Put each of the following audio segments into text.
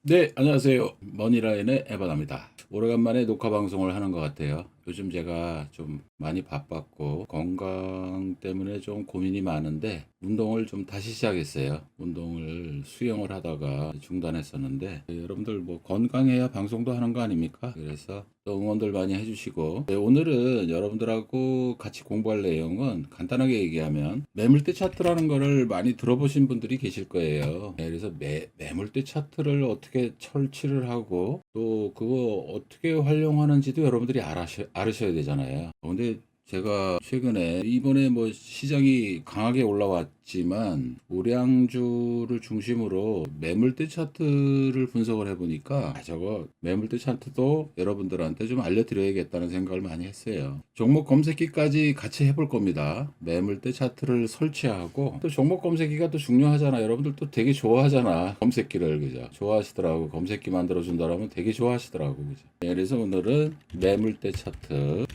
네, 안녕하세요. 머니라인의 에바나입니다. 오래간만에 녹화 방송을 하는 것 같아요. 요즘 제가 좀 많이 바빴고 건강 때문에 좀 고민이 많은데 운동을 좀 다시 시작했어요. 운동을 수영을 하다가 중단했었는데 여러분들 뭐 건강해야 방송도 하는 거 아닙니까? 그래서 또 응원들 많이 해주시고 네, 오늘은 여러분들하고 같이 공부할 내용은 간단하게 얘기하면 매물대 차트라는 거를 많이 들어보신 분들이 계실 거예요. 네, 그래서 매물대 차트를 어떻게 설치를 하고 또 그거 어떻게 활용하는지도 여러분들이 알으셔야 되잖아요. 근데 제가 최근에 이번에 뭐 시장이 강하게 올라왔지만 우량주를 중심으로 매물대 차트를 분석을 해보니까 저거 매물대 차트도 여러분들한테 좀 알려드려야겠다는 생각을 많이 했어요. 종목 검색기까지 같이 해볼 겁니다. 매물대 차트를 설치하고 또 종목 검색기가 또 중요하잖아. 여러분들 또 되게 좋아하잖아. 검색기를 그죠? 좋아하시더라고. 검색기 만들어준다라면 되게 좋아하시더라고 그죠? 네, 그래서 오늘은 매물대 차트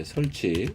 설치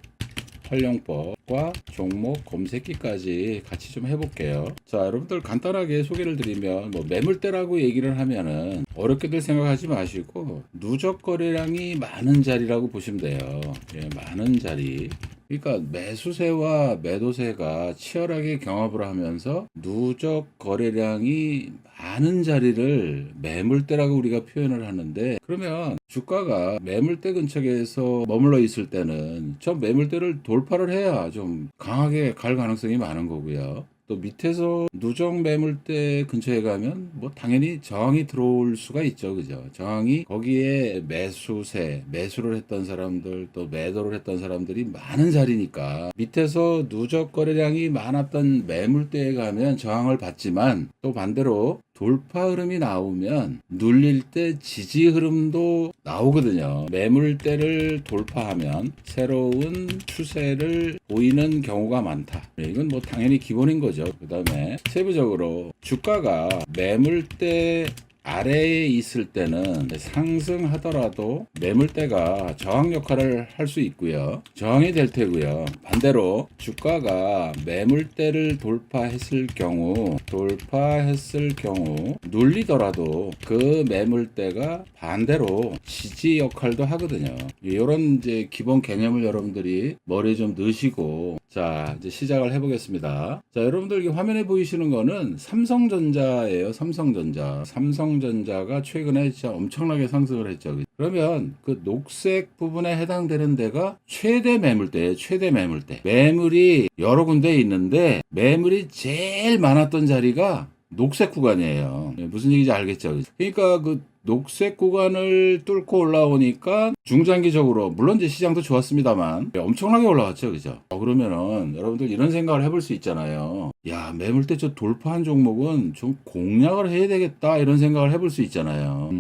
활용법과 종목 검색기까지 같이 좀 해볼게요. 자, 여러분들 간단하게 소개를 드리면 뭐 매물대라고 얘기를 하면은 어렵게들 생각하지 마시고 누적 거래량이 많은 자리라고 보시면 돼요. 예, 많은 자리. 그러니까 매수세와 매도세가 치열하게 경합을 하면서 누적 거래량이 많은 자리를 매물대라고 우리가 표현을 하는데, 그러면 주가가 매물대 근처에서 머물러 있을 때는 저 매물대를 돌파를 해야 좀 강하게 갈 가능성이 많은 거고요. 또 밑에서 누적 매물대 근처에 가면 뭐 당연히 저항이 들어올 수가 있죠. 그죠? 저항이 거기에 매수를 했던 사람들 또 매도를 했던 사람들이 많은 자리니까 밑에서 누적 거래량이 많았던 매물대에 가면 저항을 받지만 또 반대로 돌파 흐름이 나오면 눌릴 때 지지 흐름도 나오거든요. 매물대를 돌파하면 새로운 추세를 보이는 경우가 많다. 이건 뭐 당연히 기본인 거죠. 그 다음에 세부적으로 주가가 매물대 아래에 있을 때는 상승하더라도 매물대가 저항 역할을 할 수 있고요. 저항이 될 테고요. 반대로 주가가 매물대를 돌파했을 경우 눌리더라도 그 매물대가 반대로 지지 역할도 하거든요. 이런 이제 기본 개념을 여러분들이 머리에 좀 넣으시고 자, 이제 시작을 해보겠습니다. 자, 여러분들 화면에 보이시는 거는 삼성전자예요. 삼성전자가 최근에 진짜 엄청나게 상승을 했죠. 그러면 그 녹색 부분에 해당되는 데가 최대 매물대예요. 최대 매물대. 매물이 여러 군데 있는데 매물이 제일 많았던 자리가 녹색 구간이에요. 무슨 얘기인지 알겠죠? 그러니까 그 녹색 구간을 뚫고 올라오니까 중장기적으로 물론 이제 시장도 좋았습니다만 엄청나게 올라왔죠. 그죠? 그러면은 여러분들 이런 생각을 해볼 수 있잖아요. 야, 매물대 저 돌파한 종목은 좀 공략을 해야 되겠다 이런 생각을 해볼 수 있잖아요.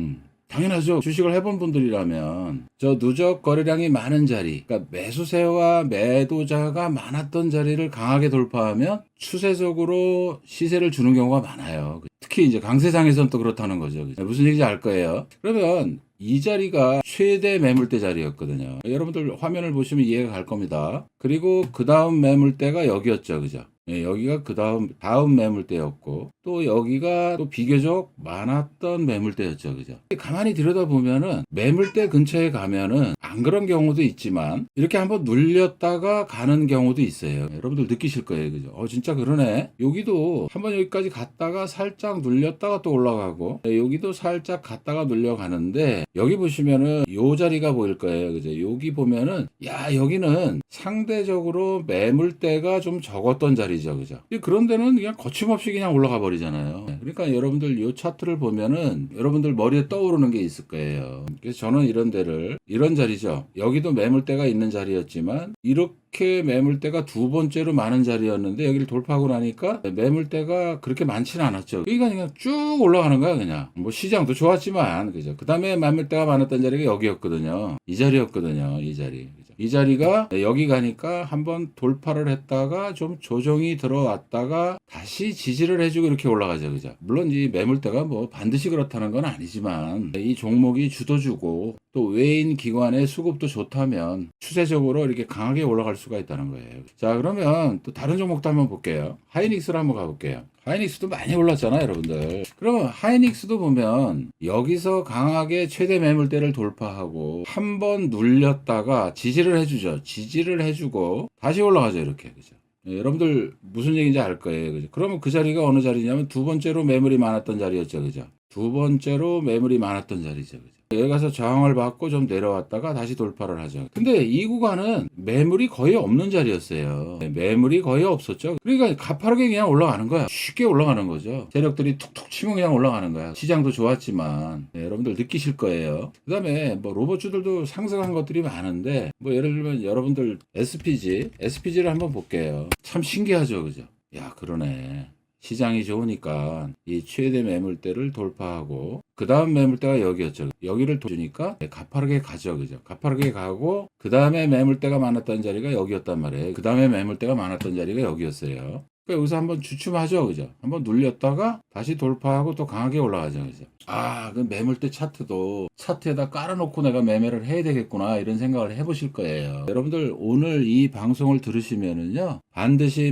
당연하죠. 주식을 해본 분들이라면 저 누적 거래량이 많은 자리, 그러니까 매수세와 매도자가 많았던 자리를 강하게 돌파하면 추세적으로 시세를 주는 경우가 많아요. 특히 이제 강세장에서는 또 그렇다는 거죠. 무슨 얘기인지 알 거예요. 그러면 이 자리가 최대 매물대 자리였거든요. 여러분들 화면을 보시면 이해가 갈 겁니다. 그리고 그 다음 매물대가 여기였죠. 그죠? 예, 여기가 그 다음 매물대였고, 또 여기가 또 비교적 많았던 매물대였죠. 그죠? 가만히 들여다보면은 매물대 근처에 가면은 안 그런 경우도 있지만 이렇게 한번 눌렸다가 가는 경우도 있어요. 여러분들 느끼실 거예요. 그죠? 진짜 그러네. 여기도 한번 여기까지 갔다가 살짝 눌렸다가 또 올라가고, 여기도 살짝 갔다가 눌려가는데, 여기 보시면은 요 자리가 보일 거예요. 그죠? 여기 보면은, 야, 여기는 상대적으로 매물대가 좀 적었던 자리죠. 그죠? 그런 데는 그냥 거침없이 그냥 올라가 버리잖아요. 그러니까 여러분들 요 차트를 보면은 여러분들 머리에 떠오르는 게 있을 거예요. 그래서 저는 이런 자리죠. 여기도 매물대가 있는 자리였지만 이렇게 매물대가 두 번째로 많은 자리였는데 여기를 돌파하고 나니까 매물대가 그렇게 많지는 않았죠. 그러니까 그냥 쭉 올라가는 거야 그냥. 뭐 시장도 좋았지만 그죠. 그 다음에 매물대가 많았던 자리가 여기였거든요. 이 자리였거든요. 이 자리. 그죠? 이 자리가 여기 가니까 한번 돌파를 했다가 좀 조정이 들어왔다가 다시 지지를 해주고 이렇게 올라가죠. 그죠? 물론 이 매물대가 뭐 반드시 그렇다는 건 아니지만 이 종목이 주도주고 또 외인 기관의 수급도 좋다면 추세적으로 이렇게 강하게 올라갈 수가 있다는 거예요. 자, 그러면 또 다른 종목도 한번 볼게요. 하이닉스로 한번 가볼게요. 하이닉스도 많이 올랐잖아요, 여러분들. 그러면 하이닉스도 보면 여기서 강하게 최대 매물대를 돌파하고 한번 눌렸다가 지지를 해주죠. 지지를 해주고 다시 올라가죠, 이렇게. 그죠? 예, 여러분들 무슨 얘기인지 알 거예요. 그죠? 그러면 그 자리가 어느 자리냐면 두 번째로 매물이 많았던 자리였죠. 그죠? 두 번째로 매물이 많았던 자리죠. 그죠? 여기 가서 저항을 받고 좀 내려왔다가 다시 돌파를 하죠. 근데 이 구간은 매물이 거의 없는 자리였어요. 매물이 거의 없었죠. 그러니까 가파르게 그냥 올라가는 거야. 쉽게 올라가는 거죠. 세력들이 툭툭 치면 그냥 올라가는 거야. 시장도 좋았지만 여러분들 느끼실 거예요. 그 다음에 뭐 로봇주들도 상승한 것들이 많은데 뭐 예를 들면 여러분들 SPG를 한번 볼게요. 참 신기하죠. 그죠? 야, 그러네. 시장이 좋으니까 이 최대 매물대를 돌파하고 그 다음 매물대가 여기였죠. 여기를 주니까 가파르게 가죠. 그죠? 가파르게 가고 그 다음에 매물대가 많았던 자리가 여기였단 말이에요. 그 다음에 매물대가 많았던 자리가 여기였어요. 그러니까 여기서 한번 주춤하죠. 그죠? 한번 눌렸다가 다시 돌파하고 또 강하게 올라가죠. 그죠? 아, 그 매물대 차트도 차트에다 깔아놓고 내가 매매를 해야 되겠구나 이런 생각을 해보실 거예요. 여러분들 오늘 이 방송을 들으시면은요 반드시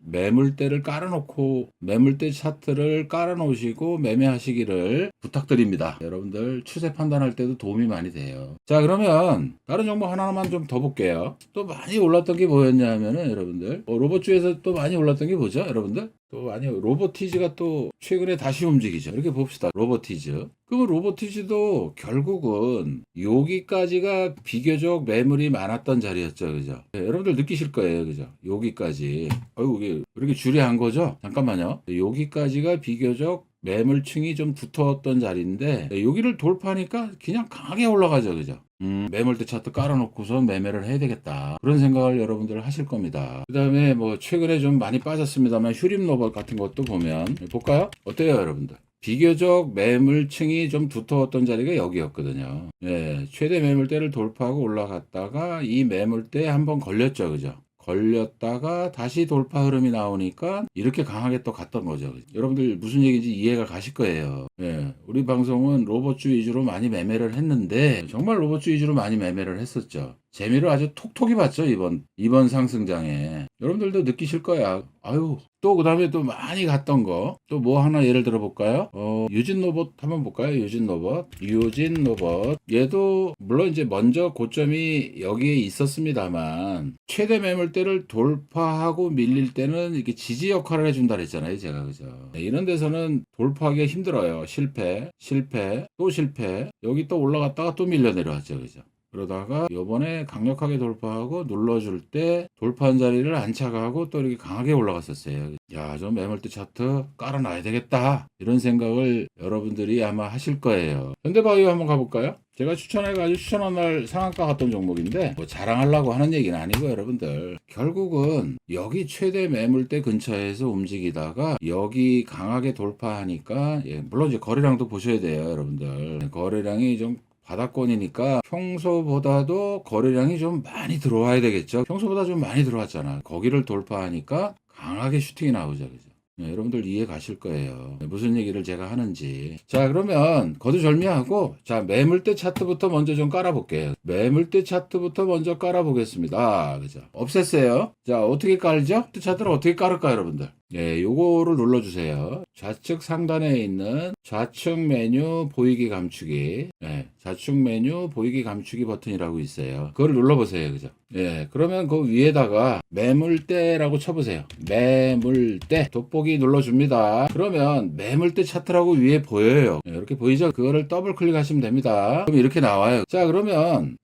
매물대를 깔아놓고 매물대 차트를 깔아놓으시고 매매하시기를 부탁드립니다. 여러분들 추세 판단할 때도 도움이 많이 돼요. 자, 그러면 다른 정보 하나만 좀 더 볼게요. 또 많이 올랐던 게 뭐였냐면은 여러분들 로봇주에서 또 많이 올랐던 게 뭐죠, 여러분들? 또 아니 로보티즈가 또 최근에 다시 움직이죠. 이렇게 봅시다. 로보티즈. 그럼 로보티즈도 결국은 여기까지가 비교적 매물이 많았던 자리였죠. 그죠? 네, 여러분들 느끼실 거예요. 그죠? 여기까지. 어이구, 이게 이렇게 줄이한 거죠? 잠깐만요. 여기까지가 비교적 매물층이 좀 두터웠던 자리인데 여기를 돌파하니까 그냥 강하게 올라가죠. 그죠? 매물대 차트 깔아놓고선 매매를 해야 되겠다. 그런 생각을 여러분들 하실 겁니다. 그 다음에 뭐 최근에 좀 많이 빠졌습니다만 휴림 로봇 같은 것도 보면 볼까요? 어때요, 여러분들? 비교적 매물층이 좀 두터웠던 자리가 여기였거든요. 예, 최대 매물대를 돌파하고 올라갔다가 이 매물대에 한번 걸렸죠. 그죠? 걸렸다가 다시 돌파 흐름이 나오니까 이렇게 강하게 또 갔던 거죠. 여러분들 무슨 얘기인지 이해가 가실 거예요. 예, 우리 방송은 로봇주 위주로 많이 매매를 했는데 정말 로봇주 위주로 많이 매매를 했었죠. 재미를 아주 톡톡히 봤죠, 이번 상승장에. 여러분들도 느끼실 거야. 아유, 또 그 다음에 또 많이 갔던 거. 또 뭐 하나 예를 들어 볼까요? 유진 로봇 한번 볼까요? 유진 로봇. 얘도 물론 이제 먼저 고점이 여기에 있었습니다만 최대 매물대를 돌파하고 밀릴 때는 이렇게 지지 역할을 해준다 그랬잖아요, 제가. 그죠? 네, 이런 데서는 돌파하기가 힘들어요. 실패, 또 실패. 여기 또 올라갔다가 또 밀려 내려왔죠. 그죠? 그러다가 요번에 강력하게 돌파하고 눌러줄 때 돌파한 자리를 안착하고 또 이렇게 강하게 올라갔었어요. 야, 좀 매물대 차트 깔아놔야 되겠다. 이런 생각을 여러분들이 아마 하실 거예요. 현대바이오 한번 가볼까요? 제가 추천해가지고 추천한 날 상한가 갔던 종목인데 뭐 자랑하려고 하는 얘기는 아니고 여러분들 결국은 여기 최대 매물대 근처에서 움직이다가 여기 강하게 돌파하니까 물론 이제 거래량도 보셔야 돼요, 여러분들. 거래량이 좀 바닥권이니까 평소보다도 거래량이 좀 많이 들어와야 되겠죠. 평소보다 좀 많이 들어왔잖아. 거기를 돌파하니까 강하게 슈팅이 나오죠. 그죠? 네, 여러분들 이해 가실 거예요. 무슨 얘기를 제가 하는지. 자, 그러면 거두절미하고 자, 매물대 차트부터 먼저 좀 깔아볼게요. 매물대 차트부터 먼저 깔아보겠습니다. 그죠? 없앴어요. 자, 어떻게 깔죠? 차트를 어떻게 깔을까요, 여러분들? 네, 요거를 눌러주세요. 좌측 상단에 있는 좌측 메뉴 보이기 감추기. 네, 좌측 메뉴 보이기 감추기 버튼이라고 있어요. 그걸 눌러보세요. 그죠? 예, 그러면 그 위에다가 매물대라고 쳐보세요. 매물대 돋보기 눌러줍니다. 그러면 매물대 차트라고 위에 보여요. 예, 이렇게 보이죠? 그거를 더블 클릭하시면 됩니다. 그럼 이렇게 나와요. 자, 그러면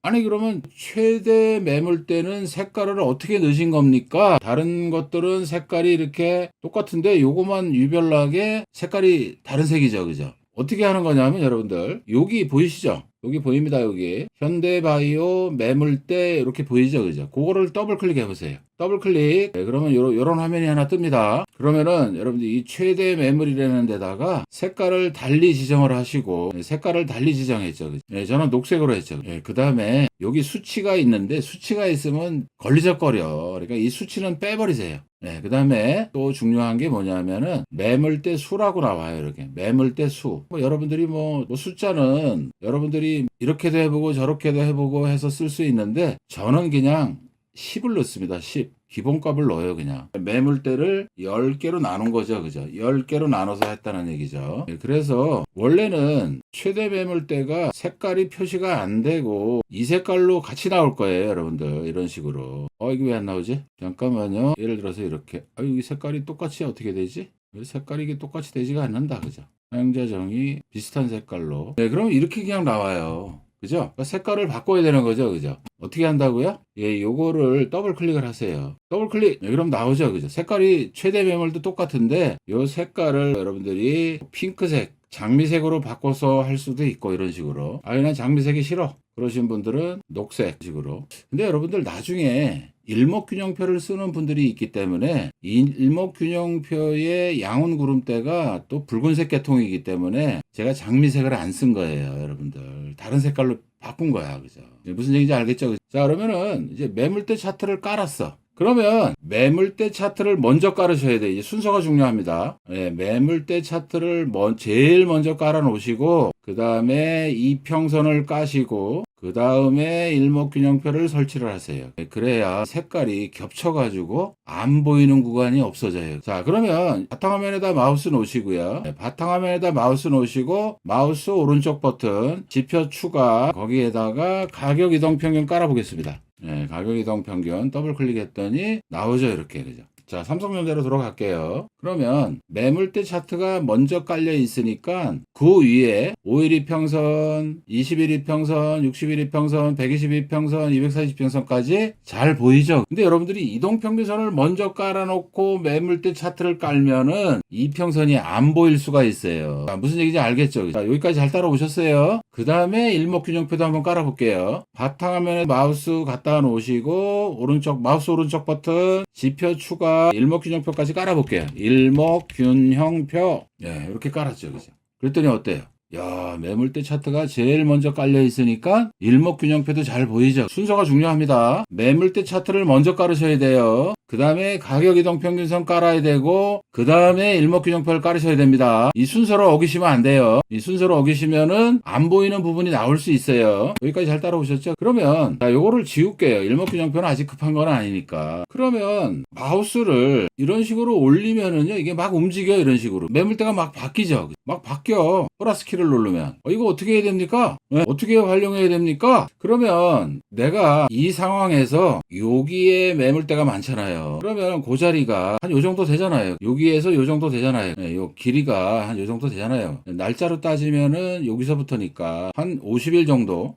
최대 매물대는 색깔을 어떻게 넣으신 겁니까? 다른 것들은 색깔이 이렇게 똑같은데 요거만 유별나게 색깔이 다른 색이죠. 그죠? 어떻게 하는 거냐면 여러분들 여기 보이시죠? 여기 보입니다. 여기 현대바이오 매물대 이렇게 보이죠. 그죠? 그거를 더블 클릭해 보세요. 더블 클릭. 네, 그러면 요런 화면이 하나 뜹니다. 그러면은 여러분들 이 최대 매물이라는 데다가 색깔을 달리 지정을 하시고 색깔을 달리 지정했죠. 네, 저는 녹색으로 했죠. 네, 그 다음에 여기 수치가 있는데 수치가 있으면 걸리적거려. 그러니까 이 수치는 빼버리세요. 네, 그 다음에 또 중요한 게 뭐냐면은 매물대 수라고 나와요. 이렇게 매물대 수. 여러분들이 숫자는 여러분들이 여러분들이 이렇게도 해보고 저렇게도 해보고 해서 쓸 수 있는데 저는 그냥 10을 넣습니다. 10. 기본값을 넣어요, 그냥. 매물대를 10개로 나눈 거죠, 그죠? 10개로 나눠서 했다는 얘기죠. 그래서 원래는 최대 매물대가 색깔이 표시가 안 되고 이 색깔로 같이 나올 거예요, 여러분들. 이런 식으로. 이게 왜 안 나오지? 잠깐만요. 예를 들어서 이렇게. 여기 색깔이 똑같이 어떻게 되지? 왜 색깔이 이게 똑같이 되지가 않는다, 그죠? 사용자 정의 비슷한 색깔로. 네, 그럼 이렇게 그냥 나와요. 그죠? 그러니까 색깔을 바꿔야 되는 거죠. 그죠? 어떻게 한다고요? 예, 요거를 더블 클릭을 하세요. 더블 클릭! 네, 그럼 나오죠. 그죠? 색깔이 최대 매물도 똑같은데, 요 색깔을 여러분들이 핑크색, 장미색으로 바꿔서 할 수도 있고, 이런 식으로. 난 장미색이 싫어. 그러신 분들은 녹색 식으로. 근데 여러분들 나중에 일목균형표를 쓰는 분들이 있기 때문에 이 일목균형표의 양운 구름대가 또 붉은색 계통이기 때문에 제가 장미색을 안 쓴 거예요, 여러분들. 다른 색깔로 바꾼 거야, 그죠? 무슨 얘기인지 알겠죠? 자, 그러면은 이제 매물대 차트를 깔았어. 그러면 매물대 차트를 먼저 깔으셔야 돼. 이제 순서가 중요합니다. 네, 매물대 차트를 제일 먼저 깔아 놓으시고 그 다음에 이평선을 까시고 그 다음에 일목균형표를 설치를 하세요. 그래야 색깔이 겹쳐가지고 안 보이는 구간이 없어져요. 자, 그러면 바탕화면에다 마우스 놓으시고요. 바탕화면에다 마우스 놓으시고 마우스 오른쪽 버튼 지표 추가 거기에다가 가격 이동 평균 깔아보겠습니다. 네, 가격 이동 평균 더블 클릭했더니 나오죠, 이렇게. 그죠? 자, 삼성전자로 돌아갈게요. 그러면 매물대 차트가 먼저 깔려 있으니까 그 위에 5일 이평선, 20일 이평선, 60일 이평선, 120일 이평선, 240 이평선까지 잘 보이죠? 근데 여러분들이 이동평균선을 먼저 깔아놓고 매물대 차트를 깔면은 이평선이 안 보일 수가 있어요. 자, 무슨 얘기인지 알겠죠? 자, 여기까지 잘 따라오셨어요? 그 다음에 일목균형표도 한번 깔아볼게요. 바탕화면에 마우스 갖다 놓으시고 마우스 오른쪽 버튼 지표 추가 일목균형표까지 깔아볼게요. 일목균형표. 네, 이렇게 깔았죠, 그죠? 그랬더니 어때요? 야, 매물대 차트가 제일 먼저 깔려 있으니까 일목균형표도 잘 보이죠? 순서가 중요합니다. 매물대 차트를 먼저 깔으셔야 돼요. 그 다음에 가격 이동 평균선 깔아야 되고 그 다음에 일목균형표를 깔으셔야 됩니다. 이 순서를 어기시면 안 돼요. 이 순서를 어기시면은 안 보이는 부분이 나올 수 있어요. 여기까지 잘 따라오셨죠? 그러면 자, 요거를 지울게요. 일목균형표는 아직 급한 건 아니니까. 그러면 마우스를 이런 식으로 올리면은요, 이게 막 움직여. 이런 식으로 매물대가 막 바뀌죠. 막 바뀌어. 플러스 키를 누르면 이거 어떻게 해야 됩니까? 네? 어떻게 활용해야 됩니까? 그러면 내가 이 상황에서 여기에 매물대가 많잖아요. 그러면 그 자리가 한 요 정도 되잖아요. 여기에서 요 정도 되잖아요. 네, 요 길이가 한 요 정도 되잖아요. 날짜로 따지면은 여기서부터니까 한 50일 정도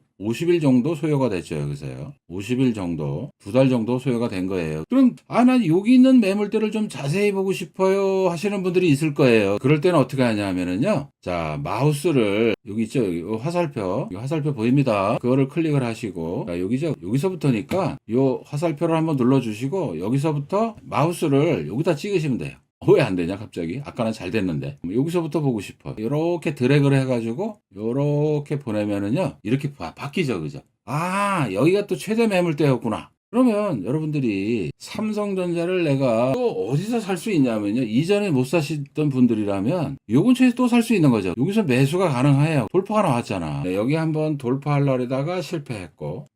소요가 됐죠, 여기서요. 50일 정도, 2달 정도 소요가 된 거예요. 그럼, 난 여기 있는 매물대를 좀 자세히 보고 싶어요 하시는 분들이 있을 거예요. 그럴 때는 어떻게 하냐면은요. 자, 마우스를, 여기 있죠, 여기 화살표. 이 화살표 보입니다. 그거를 클릭을 하시고, 자, 여기죠. 여기서부터니까, 요 화살표를 한번 눌러주시고, 여기서부터 마우스를 여기다 찍으시면 돼요. 왜 안 되냐 갑자기? 아까는 잘 됐는데. 여기서부터 보고 싶어. 이렇게 드래그를 해가지고 이렇게 보내면은요, 이렇게 바뀌죠, 그죠? 여기가 또 최대 매물대였구나. 그러면 여러분들이 삼성전자를 내가 또 어디서 살 수 있냐면요, 이전에 못 사시던 분들이라면 요 근처에서 또 살 수 있는 거죠. 여기서 매수가 가능해요. 돌파가 나왔잖아. 네, 여기 한번 돌파하려다가 실패했고,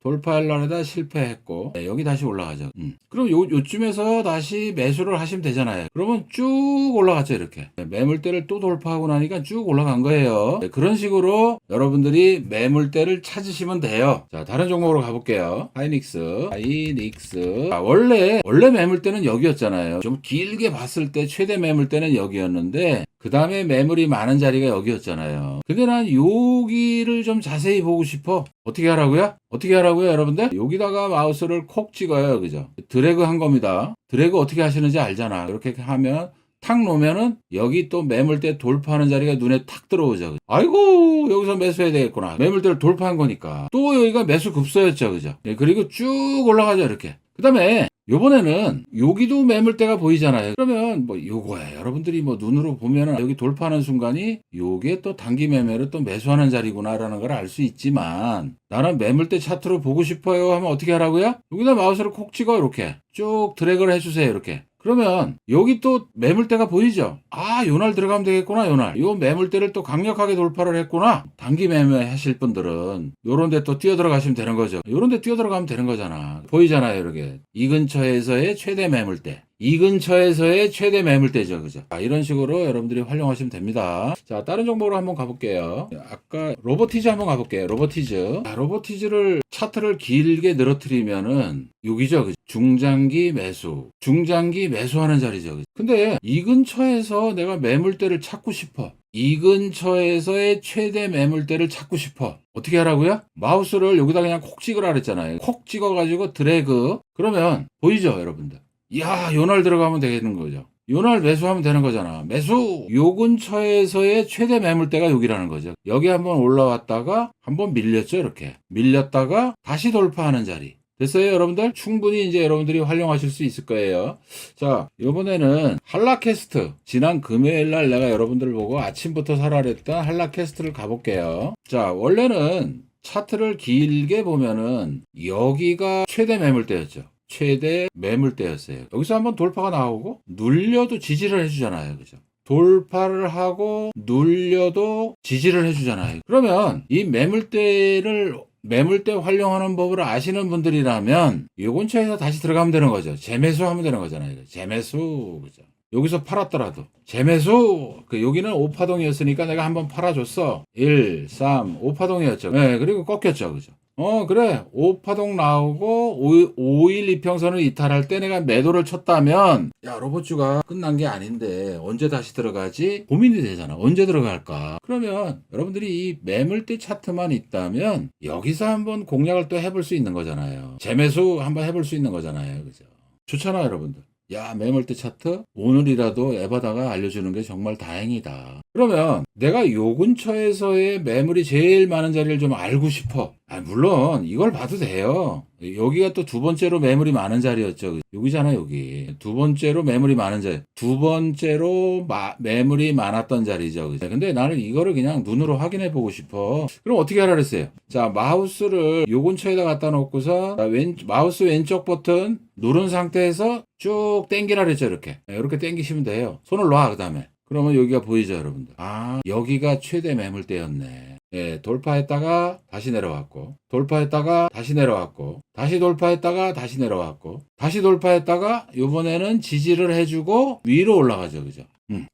네, 여기 다시 올라가죠. 그럼 요쯤에서 다시 매수를 하시면 되잖아요. 그러면 쭉 올라갔죠, 이렇게. 네, 매물대를 또 돌파하고 나니까 쭉 올라간 거예요. 네, 그런 식으로 여러분들이 매물대를 찾으시면 돼요. 자, 다른 종목으로 가볼게요. 하이닉스. 원래 매물대는 여기였잖아요. 좀 길게 봤을 때 최대 매물대는 여기였는데 그 다음에 매물이 많은 자리가 여기였잖아요. 근데 난 여기를 좀 자세히 보고 싶어. 어떻게 하라고요, 여러분들? 여기다가 마우스를 콕 찍어요, 그죠? 드래그 한 겁니다. 드래그 어떻게 하시는지 알잖아. 이렇게 하면 탁 놓으면은 여기 또 매물대 돌파하는 자리가 눈에 탁 들어오죠. 아이고, 여기서 매수해야 되겠구나. 매물대를 돌파한 거니까. 또 여기가 매수 급소였죠, 그죠? 네, 그리고 쭉 올라가죠, 이렇게. 그 다음에 요번에는 여기도 매물대가 보이잖아요. 그러면 요거예요. 여러분들이 눈으로 보면은 여기 돌파하는 순간이 요게 또 단기 매매로 또 매수하는 자리구나라는 걸 알 수 있지만, 나는 매물대 차트로 보고 싶어요 하면 어떻게 하라고요? 여기다 마우스를 콕 찍어. 이렇게 쭉 드래그를 해주세요. 이렇게 그러면 여기 또 매물대가 보이죠? 요날 들어가면 되겠구나, 요날. 요 매물대를 또 강력하게 돌파를 했구나. 단기 매매 하실 분들은 요런 데 또 뛰어 들어가시면 되는 거죠. 요런 데 뛰어 들어가면 되는 거잖아. 보이잖아요, 이렇게. 이 근처에서의 최대 매물대. 이 근처에서의 최대 매물대죠. 그죠? 이런 식으로 여러분들이 활용하시면 됩니다. 자, 다른 정보로 한번 가볼게요. 아까 로보티즈 한번 가볼게요. 로보티즈. 로보티즈를 차트를 길게 늘어뜨리면은 여기죠. 그죠? 중장기 매수. 중장기 매수하는 자리죠. 그죠? 근데 이 근처에서 내가 매물대를 찾고 싶어. 이 근처에서의 최대 매물대를 찾고 싶어. 어떻게 하라고요? 마우스를 여기다 그냥 콕 찍으라 그랬잖아요. 콕 찍어가지고 드래그. 그러면 보이죠, 여러분들? 요날 들어가면 되는 거죠. 요날 매수하면 되는 거잖아. 매수! 요 근처에서의 최대 매물대가 여기라는 거죠. 여기 한번 올라왔다가 한번 밀렸죠, 이렇게. 밀렸다가 다시 돌파하는 자리. 됐어요, 여러분들? 충분히 이제 여러분들이 활용하실 수 있을 거예요. 자, 요번에는 한라캐스트. 지난 금요일 날 내가 여러분들 보고 아침부터 사라 그랬던 한라캐스트를 가볼게요. 자, 원래는 차트를 길게 보면은 여기가 최대 매물대였죠. 최대 매물대였어요. 여기서 한번 돌파가 나오고 눌려도 지지를 해주잖아요. 그죠? 돌파를 하고 눌려도 지지를 해주잖아요. 그러면 이 매물대 활용하는 법을 아시는 분들이라면 이 근처에서 다시 들어가면 되는 거죠. 재매수하면 되는 거잖아요. 재매수. 그죠? 여기서 팔았더라도 재매수. 여기는 5파동이었으니까 내가 한번 팔아줬어. 1, 3, 5파동이었죠. 네, 그리고 꺾였죠. 그죠? 그래. 5파동 나오고 5일 이평선을 이탈할 때 내가 매도를 쳤다면 로봇주가 끝난 게 아닌데 언제 다시 들어가지? 고민이 되잖아. 언제 들어갈까? 그러면 여러분들이 이 매물대 차트만 있다면 여기서 한번 공략을 또 해볼 수 있는 거잖아요. 재매수 한번 해볼 수 있는 거잖아요. 그죠? 좋잖아, 여러분들. 매물대 차트 오늘이라도 에바다가 알려주는 게 정말 다행이다. 그러면 내가 요 근처에서의 매물이 제일 많은 자리를 좀 알고 싶어. 물론 이걸 봐도 돼요. 여기가 또 두 번째로 매물이 많은 자리였죠. 여기잖아, 여기. 두 번째로 매물이 많은 자리. 두 번째로 매물이 많았던 자리죠. 근데 나는 이거를 그냥 눈으로 확인해 보고 싶어. 그럼 어떻게 하라 그랬어요? 자, 마우스를 요 근처에다 갖다 놓고서 마우스 왼쪽 버튼 누른 상태에서 쭉 당기라 그랬죠, 이렇게. 이렇게 당기시면 돼요. 손을 놔, 그 다음에. 그러면 여기가 보이죠, 여러분들? 여기가 최대 매물대였네. 돌파했다가 다시 내려왔고, 돌파했다가 다시 내려왔고, 다시 돌파했다가 다시 내려왔고, 다시 돌파했다가 요번에는 지지를 해주고 위로 올라가죠, 그죠?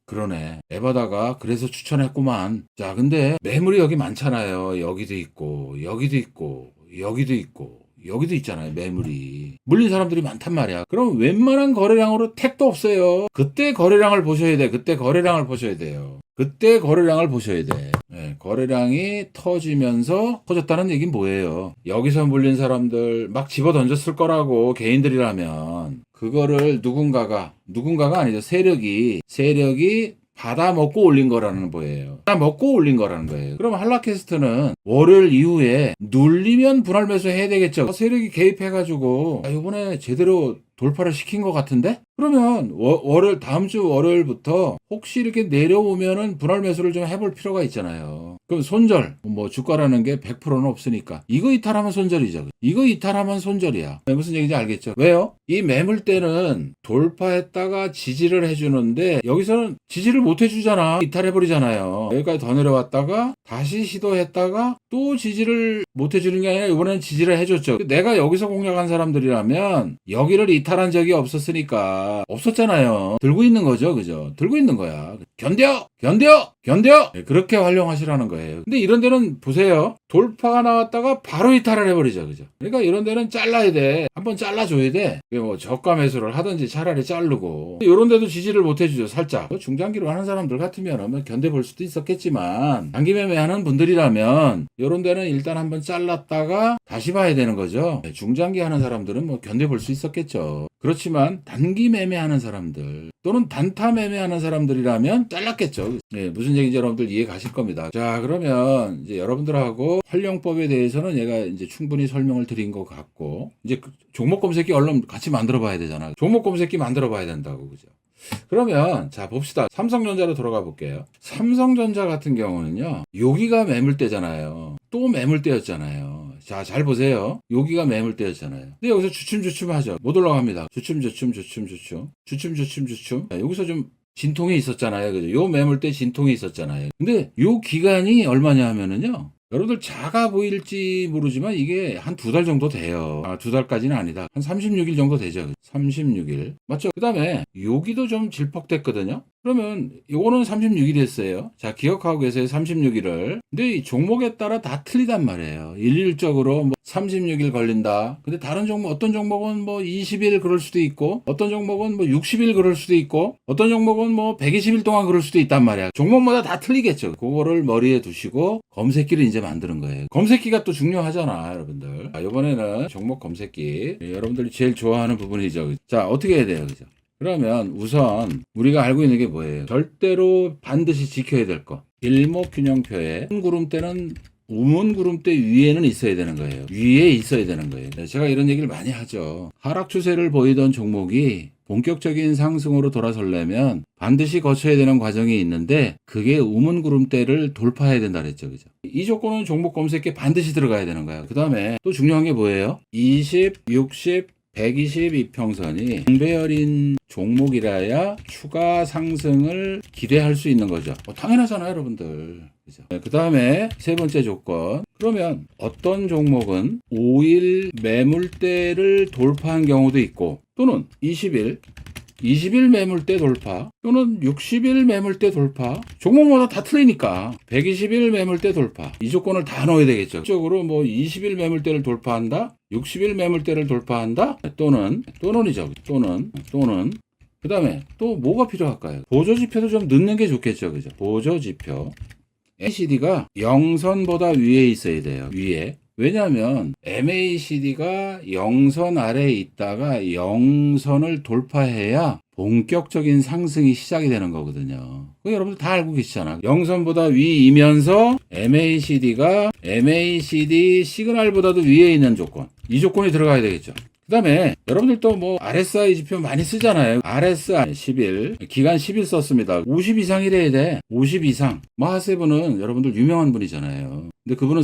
그러네. 에바다가 그래서 추천했구만. 자, 근데 매물이 여기 많잖아요. 여기도 있고, 여기도 있고, 여기도 있고. 여기도 있잖아요. 매물이 물린 사람들이 많단 말이야. 그럼 웬만한 거래량으로 택도 없어요. 그때 거래량을 보셔야 돼. 그때 거래량을 보셔야 돼요. 그때 거래량을 보셔야 돼. 거래량이 터지면서 터졌다는 얘기는 뭐예요? 여기서 물린 사람들 막 집어 던졌을 거라고, 개인들이라면. 그거를 누군가가 아니죠. 세력이 받아 먹고 올린 거라는 거예요. 받아 먹고 올린 거라는 거예요. 그럼 한라캐스트는 월요일 이후에 눌리면 분할 매수 해야 되겠죠. 세력이 개입해가지고 이번에 제대로 돌파를 시킨 것 같은데? 그러면 다음 주 월요일부터 혹시 이렇게 내려오면은 분할 매수를 좀 해볼 필요가 있잖아요. 그럼 손절, 주가라는 게 100%는 없으니까 이거 이탈하면 손절이죠. 이거 이탈하면 손절이야. 무슨 얘기인지 알겠죠? 왜요? 이 매물대는 돌파했다가 지지를 해주는데 여기서는 지지를 못 해주잖아. 이탈해버리잖아요. 여기까지 더 내려왔다가 다시 시도했다가 또 지지를 못 해주는 게 아니라 이번에는 지지를 해줬죠. 내가 여기서 공략한 사람들이라면 여기를 이탈한 적이 없었으니까 없었잖아요. 들고 있는 거죠. 그죠? 들고 있는 거야. 견뎌! 그렇게 활용하시라는 거예요. 근데 이런 데는 보세요. 돌파가 나왔다가 바로 이탈을 해버리죠. 그죠? 그러니까 이런 데는 잘라야 돼. 한번 잘라줘야 돼. 저가 매수를 하든지 차라리 자르고. 이런 데도 지지를 못 해주죠. 살짝. 중장기로 하는 사람들 같으면 견뎌볼 수도 있었겠지만 단기 매매하는 분들이라면 이런 데는 일단 한번 잘랐다가 다시 봐야 되는 거죠. 중장기 하는 사람들은 견뎌볼 수 있었겠죠. 그렇지만 단기 매매하는 사람들 또는 단타 매매하는 사람들이라면 잘랐겠죠. 무슨 얘기인지 여러분들 이해 가실 겁니다. 자, 그러면 이제 여러분들하고 활용법에 대해서는 얘가 이제 충분히 설명을 드린 것 같고, 이제 종목 검색기 얼른 같이 만들어 봐야 되잖아. 종목 검색기 만들어 봐야 된다고. 그죠? 그러면 자 봅시다. 삼성전자로 돌아가 볼게요. 삼성전자 같은 경우는요, 여기가 매물대잖아요. 또 매물대였잖아요. 자, 잘 보세요. 여기가 매물대였잖아요. 근데 여기서 주춤주춤 하죠. 못 올라갑니다. 주춤주춤. 자, 여기서 좀 진통이 있었잖아요. 그죠? 요 매물대 진통이 있었잖아요. 근데 요 기간이 얼마냐 하면은요. 여러분들 작아 보일지 모르지만 이게 한 2달 정도 돼요. 2달까지는 아니다. 한 36일 정도 되죠. 36일. 맞죠? 그 다음에 여기도 좀 질퍽됐거든요. 그러면 요거는 36일 했어요. 자, 기억하고 계세요. 36일을. 근데 이 종목에 따라 다 틀리단 말이에요. 일률적으로 뭐 36일 걸린다. 근데 다른 종목, 어떤 종목은 뭐 20일 그럴 수도 있고, 어떤 종목은 뭐 60일 그럴 수도 있고, 어떤 종목은 뭐 120일 동안 그럴 수도 있단 말이야. 종목마다 다 틀리겠죠. 그거를 머리에 두시고 검색기를 이제 만드는 거예요. 검색기가 또 중요하잖아, 여러분들. 자, 이번에는 종목 검색기. 여러분들이 제일 좋아하는 부분이죠. 자, 어떻게 해야 돼요? 그죠? 그러면 우선 우리가 알고 있는 게 뭐예요? 절대로 반드시 지켜야 될 거. 일목균형표에 구름대는 우문구름대 위에는 있어야 되는 거예요. 위에 있어야 되는 거예요. 제가 이런 얘기를 많이 하죠. 하락 추세를 보이던 종목이 본격적인 상승으로 돌아서려면 반드시 거쳐야 되는 과정이 있는데 그게 우문구름대를 돌파해야 된다 그랬죠. 그죠? 이 조건은 종목 검색에 반드시 들어가야 되는 거야. 그 다음에 또 중요한 게 뭐예요? 20, 60, 120 이평선이 공배열인 종목이라야 추가 상승을 기대할 수 있는 거죠. 당연하잖아요, 여러분들. 그죠? 그 다음에 세 번째 조건. 그러면 어떤 종목은 5일 매물대를 돌파한 경우도 있고 또는 20일 매물대 돌파 또는 60일 매물대 돌파 종목마다 다 틀리니까 120일 매물대 돌파 이 조건을 다 넣어야 되겠죠. 적으로 뭐 20일 매물대를 돌파한다 60일 매물대를 돌파한다 또는이죠. 또는 그 다음에 또 뭐가 필요할까요? 보조지표도 좀 넣는 게 좋겠죠. 그죠? 보조지표 MACD가 0선보다 위에 있어야 돼요. 위에. 왜냐하면 MACD가 0선 아래에 있다가 0선을 돌파해야 본격적인 상승이 시작이 되는 거거든요. 그거 여러분들 다 알고 계시잖아. 0선보다 위이면서 MACD 시그널보다도 위에 있는 조건. 이 조건이 들어가야 되겠죠. 그 다음에 여러분들도 뭐 RSI 지표 많이 쓰잖아요. RSI 10일 기간 10일 썼습니다. 50 이상이래야 돼. 50 이상. 마하세븐은 여러분들 유명한 분이잖아요. 근데 그분은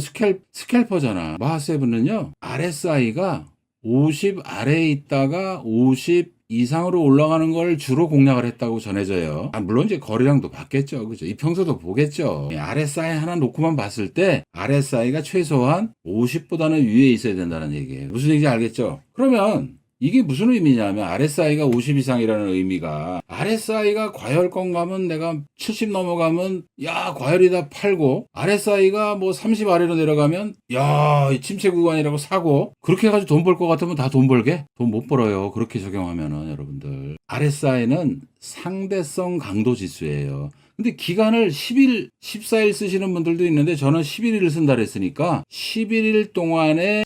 스캘퍼잖아. 마하세븐은요 RSI가 50 아래에 있다가 50 이상으로 올라가는 걸 주로 공략을 했다고 전해져요. 물론 이제 거래량도 봤겠죠. 그죠? 이평소도 보겠죠. RSI 하나 놓고만 봤을 때 RSI가 최소한 50보다는 위에 있어야 된다는 얘기예요. 무슨 얘기인지 알겠죠? 그러면 이게 무슨 의미냐면 RSI가 50 이상이라는 의미가 RSI가 과열권 가면 내가 70 넘어가면 야 과열이다 팔고 RSI가 뭐 30 아래로 내려가면 야 침체 구간이라고 사고 그렇게 해가지고 돈 벌 것 같으면 다 돈 벌게? 돈 못 벌어요. 그렇게 적용하면은 여러분들 RSI는 상대성 강도 지수예요. 근데 기간을 10일, 14일 쓰시는 분들도 있는데 저는 11일을 쓴다 그랬으니까 11일 동안에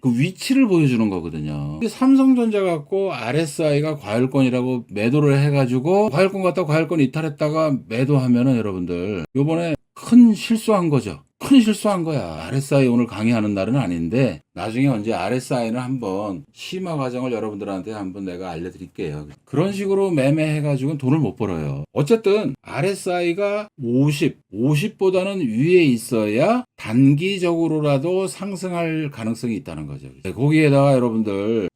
그 위치를 보여주는 거거든요. 근데 삼성전자 갖고 RSI가 과열권이라고 매도를 해가지고 과열권 갖다 과열권 이탈했다가 매도하면은 여러분들 요번에 큰 실수한 거죠. 큰 실수한 거야. RSI 오늘 강의하는 날은 아닌데 나중에 언제 RSI는 한번 심화 과정을 여러분들한테 한번 내가 알려드릴게요. 그런 식으로 매매해가지고는 돈을 못 벌어요. 어쨌든 RSI가 50보다는 위에 있어야 단기적으로라도 상승할 가능성이 있다는 거죠. 거기에다가 여러분들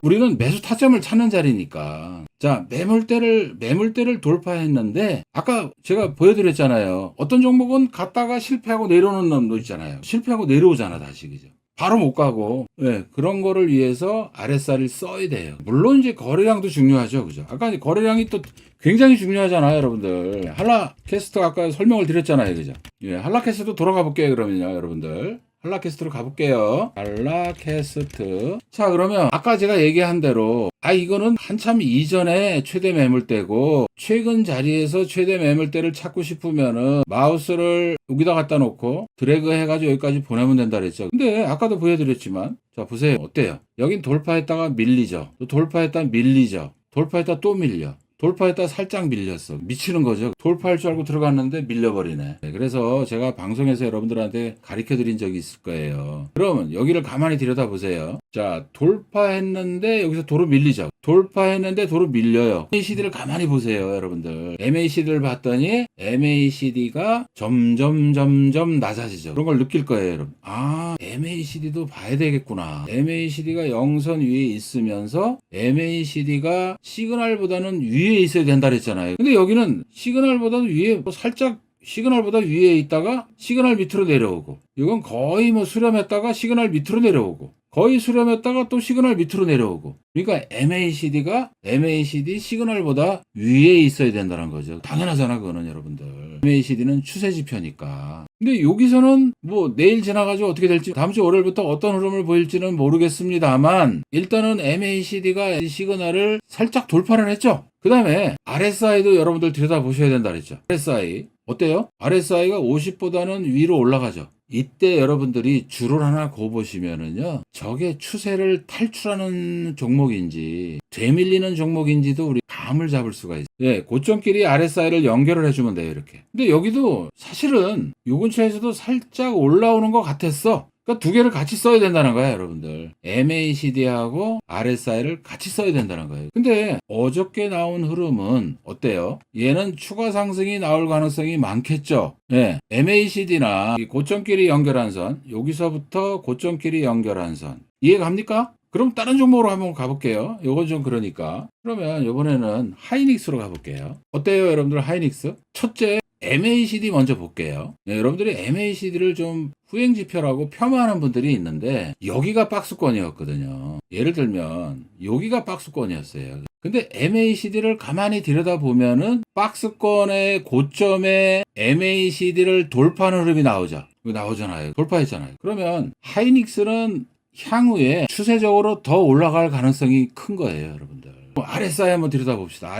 우리는 매수 타점을 찾는 자리니까 자 매물대를 돌파했는데 아까 제가 보여드렸잖아요. 어떤 종목은 갔다가 실패하고 내려오는 놈도 있잖아요. 실패하고 내려오잖아 다시. 그죠? 바로 못 가고 그런 거를 위해서 RSI를 써야 돼요. 물론 이제 거래량도 중요하죠. 그죠? 아까 이제 거래량이 또 굉장히 중요하잖아요, 여러분들. 한라캐스트 아까 설명을 드렸잖아요. 그죠? 한라캐스트 돌아가 볼게요, 그러면요, 여러분들. 한라캐스트로 가볼게요. 한라캐스트. 자, 그러면 아까 제가 얘기한 대로 이거는 한참 이전에 최대 매물대고 최근 자리에서 최대 매물대를 찾고 싶으면은 마우스를 여기다 갖다 놓고 드래그 해가지고 여기까지 보내면 된다 그랬죠. 근데 아까도 보여드렸지만 자 보세요. 어때요? 여긴 돌파했다가 밀리죠. 또 돌파했다가 밀리죠. 돌파했다 또 밀려. 돌파했다 살짝 밀렸어. 미치는 거죠. 돌파할 줄 알고 들어갔는데 밀려버리네. 네, 그래서 제가 방송에서 여러분들한테 가르쳐 드린 적이 있을 거예요. 그러면 여기를 가만히 들여다보세요. 자, 돌파했는데 여기서 도로 밀리죠. 돌파했는데 도로 밀려요. MACD를 가만히 보세요, 여러분들. MACD를 봤더니 MACD가 점점 낮아지죠. 그런 걸 느낄 거예요, 여러분. 아, MACD도 봐야 되겠구나. MACD가 영선 위에 있으면서 MACD가 시그널보다는 위에 있어야 된다 그랬잖아요. 근데 여기는 시그널보다는 위에 살짝 시그널보다 위에 있다가 시그널 밑으로 내려오고, 이건 거의 수렴했다가 시그널 밑으로 내려오고, 거의 수렴했다가 또 시그널 밑으로 내려오고. 그러니까 MACD 시그널보다 위에 있어야 된다는 거죠. 당연하잖아, 그거는 여러분들. MACD는 추세지표니까. 근데 여기서는 내일 지나가지고 어떻게 될지, 다음 주 월요일부터 어떤 흐름을 보일지는 모르겠습니다만, 일단은 MACD가 시그널을 살짝 돌파를 했죠. 그 다음에 RSI도 여러분들 들여다보셔야 된다 그랬죠. RSI 어때요? RSI가 50보다는 위로 올라가죠. 이때 여러분들이 줄을 하나 그어보시면은요, 저게 추세를 탈출하는 종목인지 되밀리는 종목인지도 우리 감을 잡을 수가 있어요. 예, 고점끼리 RSI를 연결을 해주면 돼요, 이렇게. 근데 여기도 사실은 요 근처에서도 살짝 올라오는 것 같았어. 그러니까 두 개를 같이 써야 된다는 거야, 여러분들. MACD하고 RSI를 같이 써야 된다는 거예요. 근데 어저께 나온 흐름은 어때요? 얘는 추가 상승이 나올 가능성이 많겠죠. 네, MACD나 고점끼리 연결한 선, 여기서부터 고점끼리 연결한 선. 이해 갑니까? 그럼 다른 종목으로 한번 가볼게요. 요건 좀 그러니까. 그러면 이번에는 하이닉스로 가볼게요. 어때요, 여러분들? 하이닉스? 첫째, MACD 먼저 볼게요. 네, 여러분들이 MACD를 좀 후행지표라고 폄하하는 분들이 있는데, 여기가 박스권이었거든요. 예를 들면 여기가 박스권이었어요. 근데 MACD를 가만히 들여다보면은 박스권의 고점에 MACD를 돌파하는 흐름이 나오잖아요. 돌파했잖아요. 그러면 하이닉스는 향후에 추세적으로 더 올라갈 가능성이 큰 거예요, 여러분들. RSI 한번 들여다봅시다.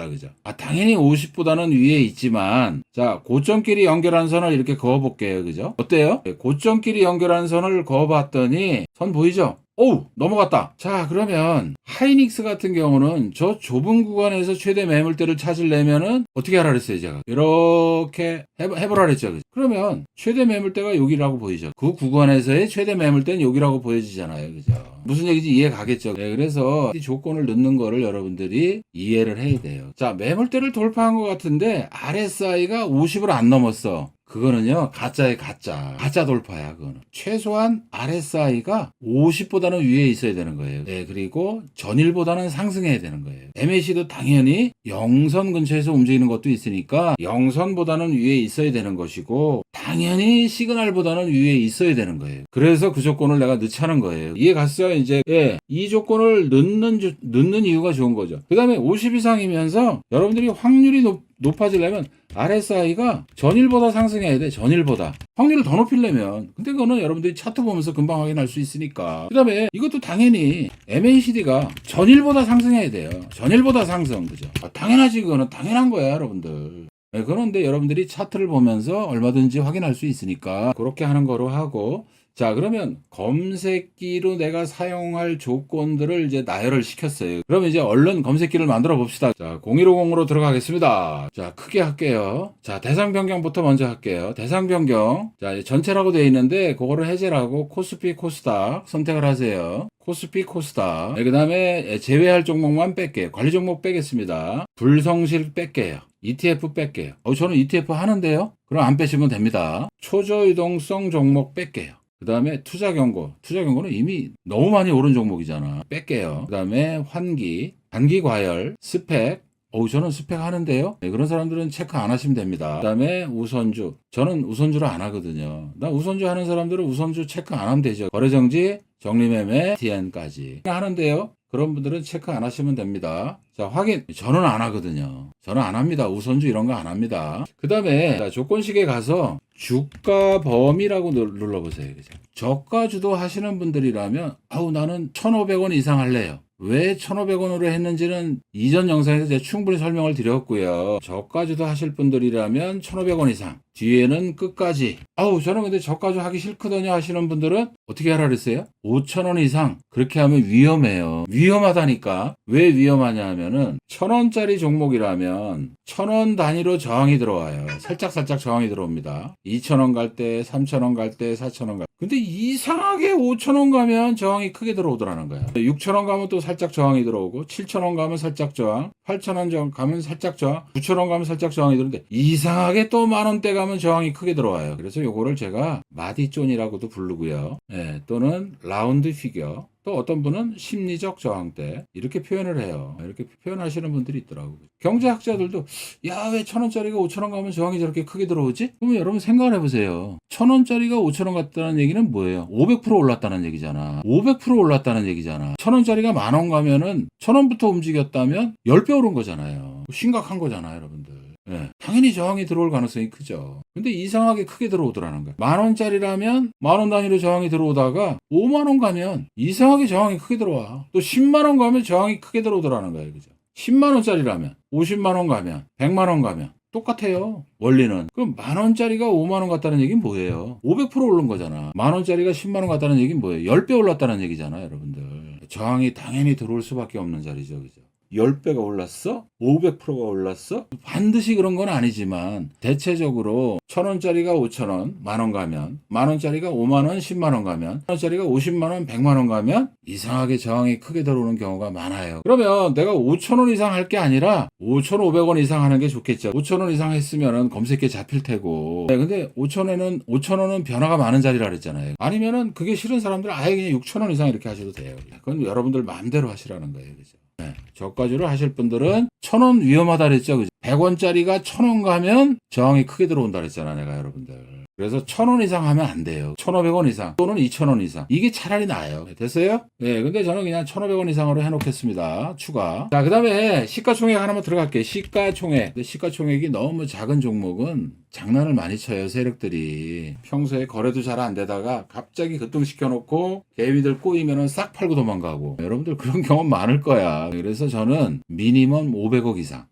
그죠? 당연히 50보다는 위에 있지만, 자, 고점끼리 연결한 선을 이렇게 그어볼게요. 그죠? 어때요? 고점끼리 연결한 선을 그어봤더니, 선 보이죠? 오우, 넘어갔다. 자, 그러면 하이닉스 같은 경우는 저 좁은 구간에서 최대 매물대를 찾으려면은 어떻게 하라 그랬어요, 제가? 이렇게 해보라 그랬죠. 그죠? 그러면 최대 매물대가 여기라고 보이죠. 그 구간에서의 최대 매물대는 여기라고 보여지잖아요. 그죠? 무슨 얘기인지 이해 가겠죠. 네, 그래서 이 조건을 넣는 거를 여러분들이 이해를 해야 돼요. 자, 매물대를 돌파한 것 같은데 RSI가 50을 안 넘었어. 그거는요, 가짜의 가짜 돌파야. 그거는 최소한 RSI가 50보다는 위에 있어야 되는 거예요. 네, 그리고 전일보다는 상승해야 되는 거예요. MAC도 당연히 영선 근처에서 움직이는 것도 있으니까 영선보다는 위에 있어야 되는 것이고, 당연히 시그널보다는 위에 있어야 되는 거예요. 그래서 그 조건을 내가 넣자는 거예요. 이해 갔어요? 이제 이 조건을 넣는 이유가 좋은 거죠. 그 다음에 50 이상이면서 여러분들이 확률이 높아지려면 RSI가 전일보다 상승해야 돼. 전일보다. 확률을 더 높이려면. 근데 그거는 여러분들이 차트 보면서 금방 확인할 수 있으니까. 그 다음에 이것도 당연히 MACD가 전일보다 상승해야 돼요. 전일보다 상승. 그죠? 당연하지. 그거는 당연한 거야, 여러분들. 네, 그런데 여러분들이 차트를 보면서 얼마든지 확인할 수 있으니까 그렇게 하는 거로 하고, 자, 그러면 검색기로 내가 사용할 조건들을 이제 나열을 시켰어요. 그럼 이제 얼른 검색기를 만들어 봅시다. 자, 0150으로 들어가겠습니다. 자, 크게 할게요. 자, 대상 변경부터 먼저 할게요. 대상 변경. 자, 전체라고 되어 있는데 그거를 해제를 하고 코스피, 코스닥 선택을 하세요. 코스피, 코스닥. 네, 그 다음에 제외할 종목만 뺄게요. 관리 종목 빼겠습니다. 불성실 뺄게요. ETF 뺄게요. 저는 ETF 하는데요. 그럼 안 빼시면 됩니다. 초저유동성 종목 뺄게요. 그 다음에 투자경고는 이미 너무 많이 오른 종목이잖아. 뺄게요. 그 다음에 환기, 단기과열, 스펙. 저는 스펙 하는데요. 네, 그런 사람들은 체크 안 하시면 됩니다. 그 다음에 우선주. 저는 우선주를 안 하거든요. 우선주 하는 사람들은 우선주 체크 안 하면 되죠. 거래정지, 정리매매, TN까지 하는데요. 그런 분들은 체크 안 하시면 됩니다. 자, 확인. 저는 안 하거든요. 저는 안 합니다. 우선주 이런 거 안 합니다. 그 다음에 조건식에 가서 주가 범위라고 눌러보세요. 그죠? 저가주도 하시는 분들이라면 나는 1,500원 이상 할래요. 왜 1,500원으로 했는지는 이전 영상에서 제가 충분히 설명을 드렸고요. 저가주도 하실 분들이라면 1,500원 이상. 뒤에는 끝까지. 아우, 저는 근데 저까지 하기 싫거든요 하시는 분들은 어떻게 하라 그랬어요? 5,000원 이상. 그렇게 하면 위험해요. 위험하다니까. 왜 위험하냐 하면은 1,000원짜리 종목이라면 1,000원 단위로 저항이 들어와요. 살짝 저항이 들어옵니다. 2,000원 갈 때, 3,000원 갈 때, 4,000원 갈 때. 근데 이상하게 5,000원 가면 저항이 크게 들어오더라는 거야. 6,000원 가면 또 살짝 저항이 들어오고, 7,000원 가면 살짝 저항, 8,000원 가면 살짝 저항, 9,000원 가면 살짝 저항이 들어오는데 이상하게 또 만원대 가면 저항이 크게 들어와요. 그래서 요거를 제가 마디존이라고도 부르고요. 예, 또는 라운드 피겨. 또 어떤 분은 심리적 저항대 이렇게 표현을 해요. 이렇게 표현하시는 분들이 있더라고요. 경제학자들도 야, 왜 1,000원짜리가 5,000원 가면 저항이 저렇게 크게 들어오지? 그러면 여러분 생각을 해보세요. 1,000원짜리가 5,000원 갔다는 얘기는 뭐예요? 500% 올랐다는 얘기잖아. 500% 올랐다는 얘기잖아. 1,000원짜리가 10,000원 가면은 1,000원부터 움직였다면 10배 오른 거잖아요. 심각한 거잖아요, 여러분들. 네, 당연히 저항이 들어올 가능성이 크죠. 근데 이상하게 크게 들어오더라는 거예요. 10,000원짜리라면 10,000원 단위로 저항이 들어오다가 50,000원 가면 이상하게 저항이 크게 들어와. 또 100,000원 가면 저항이 크게 들어오더라는 거예요. 그죠? 100,000원짜리라면 500,000원 가면 100,000원 가면 똑같아요. 원리는. 그럼 10,000원짜리가 50,000원 갔다는 얘기는 뭐예요? 500% 오른 거잖아. 10,000원짜리가 100,000원 갔다는 얘기는 뭐예요? 10배 올랐다는 얘기잖아요, 여러분들. 저항이 당연히 들어올 수밖에 없는 자리죠. 그죠? 10배가 올랐어? 500%가 올랐어? 반드시 그런 건 아니지만 대체적으로 1,000원짜리가 5,000원, 10,000원 가면 10,000원짜리가 50,000원, 100,000원 가면 1,000원짜리가 500,000원, 100,000원 가면 이상하게 저항이 크게 들어오는 경우가 많아요. 그러면 내가 5,000원 이상 할 게 아니라 5,500원 이상 하는 게 좋겠죠. 5,000원 이상 했으면은 검색에 잡힐 테고. 네, 근데 5,000원은 변화가 많은 자리라 그랬잖아요. 아니면은 그게 싫은 사람들은 아예 그냥 6,000원 이상 이렇게 하셔도 돼요. 그건 여러분들 마음대로 하시라는 거예요. 그죠? 네, 저가주를 하실 분들은 1,000원 위험하다 그랬죠. 그죠? 100원짜리가 1,000원 가면 저항이 크게 들어온다 그랬잖아, 내가 여러분들. 그래서 1,000원 이상 하면 안 돼요. 1,500원 이상 또는 2,000원 이상. 이게 차라리 나아요. 됐어요? 네, 근데 저는 그냥 1,500원 이상으로 해놓겠습니다. 추가. 자, 그 다음에 시가총액 하나만 들어갈게요. 시가총액. 근데 시가총액이 너무 작은 종목은 장난을 많이 쳐요, 세력들이. 평소에 거래도 잘 안 되다가 갑자기 급등시켜놓고 개미들 꼬이면은 싹 팔고 도망가고. 여러분들 그런 경험 많을 거야. 그래서 저는 미니멈 500억 이상.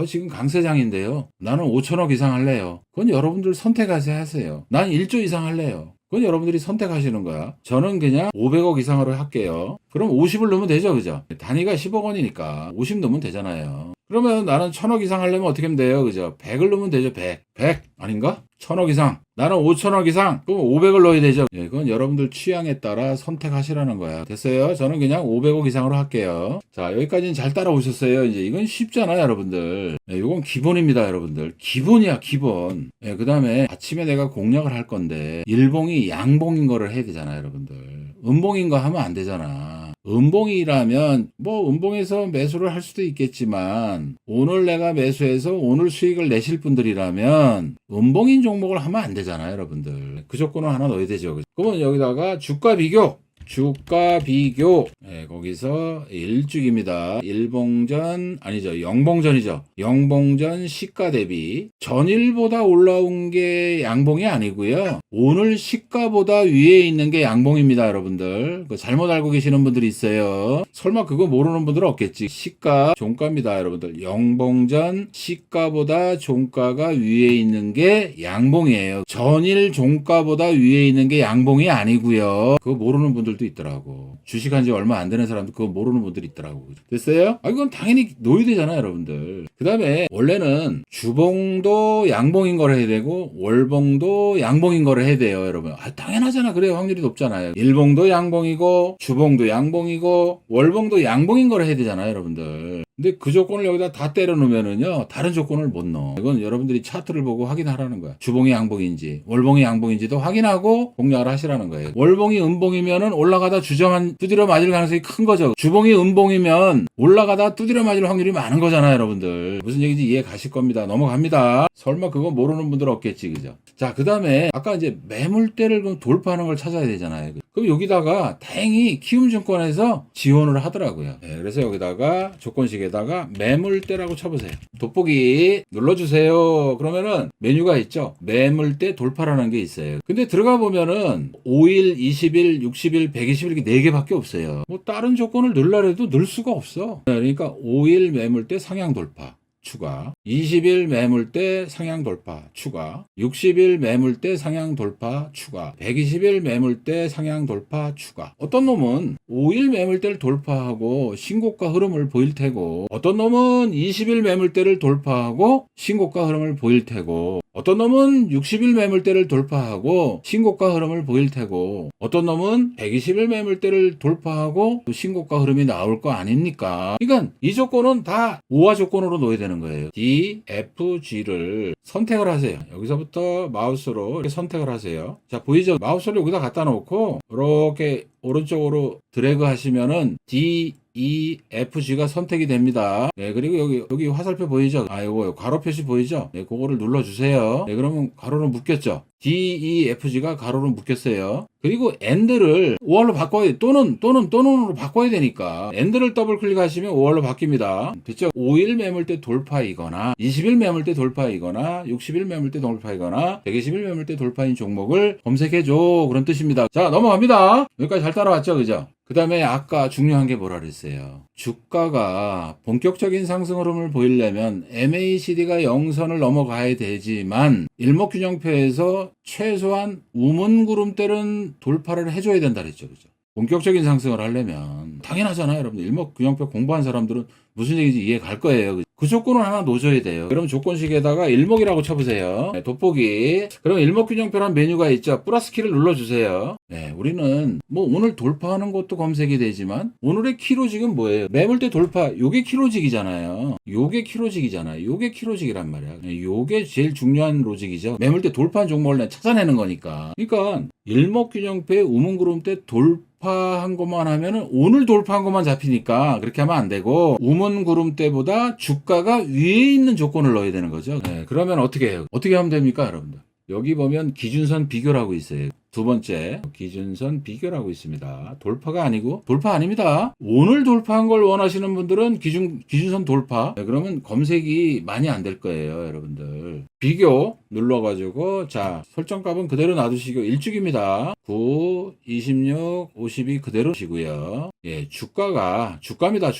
지금 강세장인데요. 나는 5천억 이상 할래요. 그건 여러분들 선택하세요. 난 1조 이상 할래요. 그건 여러분들이 선택하시는 거야. 저는 그냥 500억 이상으로 할게요. 그럼 50을 넣으면 되죠, 그죠? 단위가 10억 원이니까 50 넣으면 되잖아요. 그러면 나는 1,000억 이상 하려면 어떻게 하면 돼요, 그죠? 100을 넣으면 되죠, 100. 100 아닌가? 1,000억 이상. 나는 5,000억 이상. 그럼 500을 넣어야 되죠. 예, 그건 여러분들 취향에 따라 선택하시라는 거야. 됐어요? 저는 그냥 500억 이상으로 할게요. 자, 여기까지는 잘 따라오셨어요. 이제 이건 쉽잖아요, 여러분들. 예, 이건 기본입니다, 여러분들. 기본이야, 기본. 예, 그 다음에 아침에 내가 공략을 할 건데 일봉이 양봉인 거를 해야 되잖아요, 여러분들. 음봉인 거 하면 안 되잖아. 음봉이라면 음봉에서 매수를 할 수도 있겠지만 오늘 내가 매수해서 오늘 수익을 내실 분들이라면 음봉인 종목을 하면 안 되잖아요, 여러분들. 그 조건을 하나 넣어야 되죠. 그러면 여기다가 주가 비교. 네, 거기서 1주기입니다. 일봉전 아니죠, 영봉전이죠. 영봉전 시가 대비 전일보다 올라온 게 양봉이 아니고요. 오늘 시가보다 위에 있는 게 양봉입니다, 여러분들. 잘못 알고 계시는 분들이 있어요. 설마 그거 모르는 분들은 없겠지. 시가 종가입니다, 여러분들. 영봉전 시가보다 종가가 위에 있는 게 양봉이에요. 전일 종가보다 위에 있는 게 양봉이 아니고요. 그거 모르는 분들도 있더라고. 주식한 지 얼마 안 되는 사람도 그거 모르는 분들이 있더라고. 됐어요? 이건 당연히 놓여야 되잖아요, 여러분들. 그 다음에 원래는 주봉도 양봉인 거를 해야 되고 월봉도 양봉인 거를 해야 돼요, 여러분. 당연하잖아. 그래야 확률이 높잖아요. 일봉도 양봉이고 주봉도 양봉이고 월봉도 양봉인 거를 해야 되잖아요, 여러분들. 근데 그 조건을 여기다 다 때려 넣으면은요, 다른 조건을 못 넣어. 이건 여러분들이 차트를 보고 확인하라는 거야. 주봉이 양봉인지 월봉이 양봉인지도 확인하고 공략을 하시라는 거예요. 월봉이 음봉이면은 올라가다 두드려 맞을 가능성이 큰 거죠. 주봉이 음봉이면 올라가다 두드려 맞을 확률이 많은 거잖아요, 여러분들. 무슨 얘기인지 이해 가실 겁니다. 넘어갑니다. 설마 그거 모르는 분들 없겠지, 그죠? 자, 그 다음에 아까 이제 매물대를 그럼 돌파하는 걸 찾아야 되잖아요. 그럼 여기다가 다행히 키움증권에서 지원을 하더라고요. 네, 그래서 여기다가 조건식에다가 매물대라고 쳐보세요. 돋보기 눌러주세요. 그러면은 메뉴가 있죠. 매물대 돌파라는 게 있어요. 근데 들어가 보면은 5일, 20일, 60일, 120일 이렇게 4개밖에 없어요. 다른 조건을 넣으려고 해도 넣을 수가 없어. 그러니까 5일 매물대 상향 돌파 추가, 20일 매물대 상향 돌파 추가, 60일 매물대 상향 돌파 추가, 120일 매물대 상향 돌파 추가. 어떤 놈은 5일 매물대를 돌파하고 신고가 흐름을 보일 테고, 어떤 놈은 20일 매물대를 돌파하고 신고가 흐름을 보일 테고, 어떤 놈은 60일 매물대를 돌파하고 신고가 흐름을 보일 테고, 어떤 놈은 120일 매물대를 돌파하고 신고가 흐름이 나올 거 아닙니까? 그러니까 이 조건은 다 우화 조건으로 놓여야 되는 거예요. D, F, G를 선택을 하세요. 여기서부터 마우스로 이렇게 선택을 하세요. 자, 보이죠? 마우스를 여기다 갖다 놓고 이렇게 오른쪽으로 드래그 하시면은 D, E, F, G가 선택이 됩니다. 네, 그리고 여기 화살표 보이죠? 요거 가로 표시 보이죠? 네, 그거를 눌러주세요. 네, 그러면 가로로 묶였죠? D, E, F, G가 가로로 묶였어요. 그리고 AND를 5월로 바꿔야 돼. 또는으로 바꿔야 되니까. AND를 더블 클릭하시면 5월로 바뀝니다. 됐죠? 5일 매물대 돌파이거나, 20일 매물대 돌파이거나, 60일 매물대 돌파이거나, 120일 매물대 돌파인 종목을 검색해줘. 그런 뜻입니다. 자, 넘어갑니다. 여기까지 잘 따라왔죠? 그죠? 그 다음에 아까 중요한 게 뭐라 그랬어요? 주가가 본격적인 상승 흐름을 보이려면 MACD가 0선을 넘어가야 되지만 일목균형표에서 최소한 우문구름대는 돌파를 해줘야 된다 그랬죠. 그죠? 본격적인 상승을 하려면 당연하잖아요. 여러분들 일목균형표 공부한 사람들은 무슨 얘기인지 이해 갈 거예요. 그 조건을 하나 놓아줘야 돼요. 그럼 조건식에다가 일목이라고 쳐보세요. 네, 돋보기. 그럼 일목균형표란 메뉴가 있죠. 플러스 키를 눌러주세요. 네, 우리는 뭐 오늘 돌파하는 것도 검색이 되지만 오늘의 키로직은 뭐예요? 매물대 돌파. 요게 키로직이잖아요. 요게 키로직이란 말이야. 네, 요게 제일 중요한 로직이죠. 매물대 돌파한 종목을 찾아내는 거니까. 그러니까 일목균형표의 우문구름대 돌파한 것만 하면은 오늘 돌파한 것만 잡히니까 그렇게 하면 안 되고 우문구름대보다 주가가 위에 있는 조건을 넣어야 되는 거죠. 네, 그러면 어떻게 해요? 어떻게 하면 됩니까, 여러분들? 여기 보면 기준선 비교라고 있어요. 두 번째 기준선 비교라고 있습니다. 돌파가 아니고 돌파 아닙니다. 오늘 돌파한 걸 원하시는 분들은 기준선 돌파. 네, 그러면 검색이 많이 안 될 거예요, 여러분들. 비교 눌러가지고 자 설정값은 그대로 놔두시고 일축입니다. 9, 26, 52 그대로 시고요. 예, 주가입니다.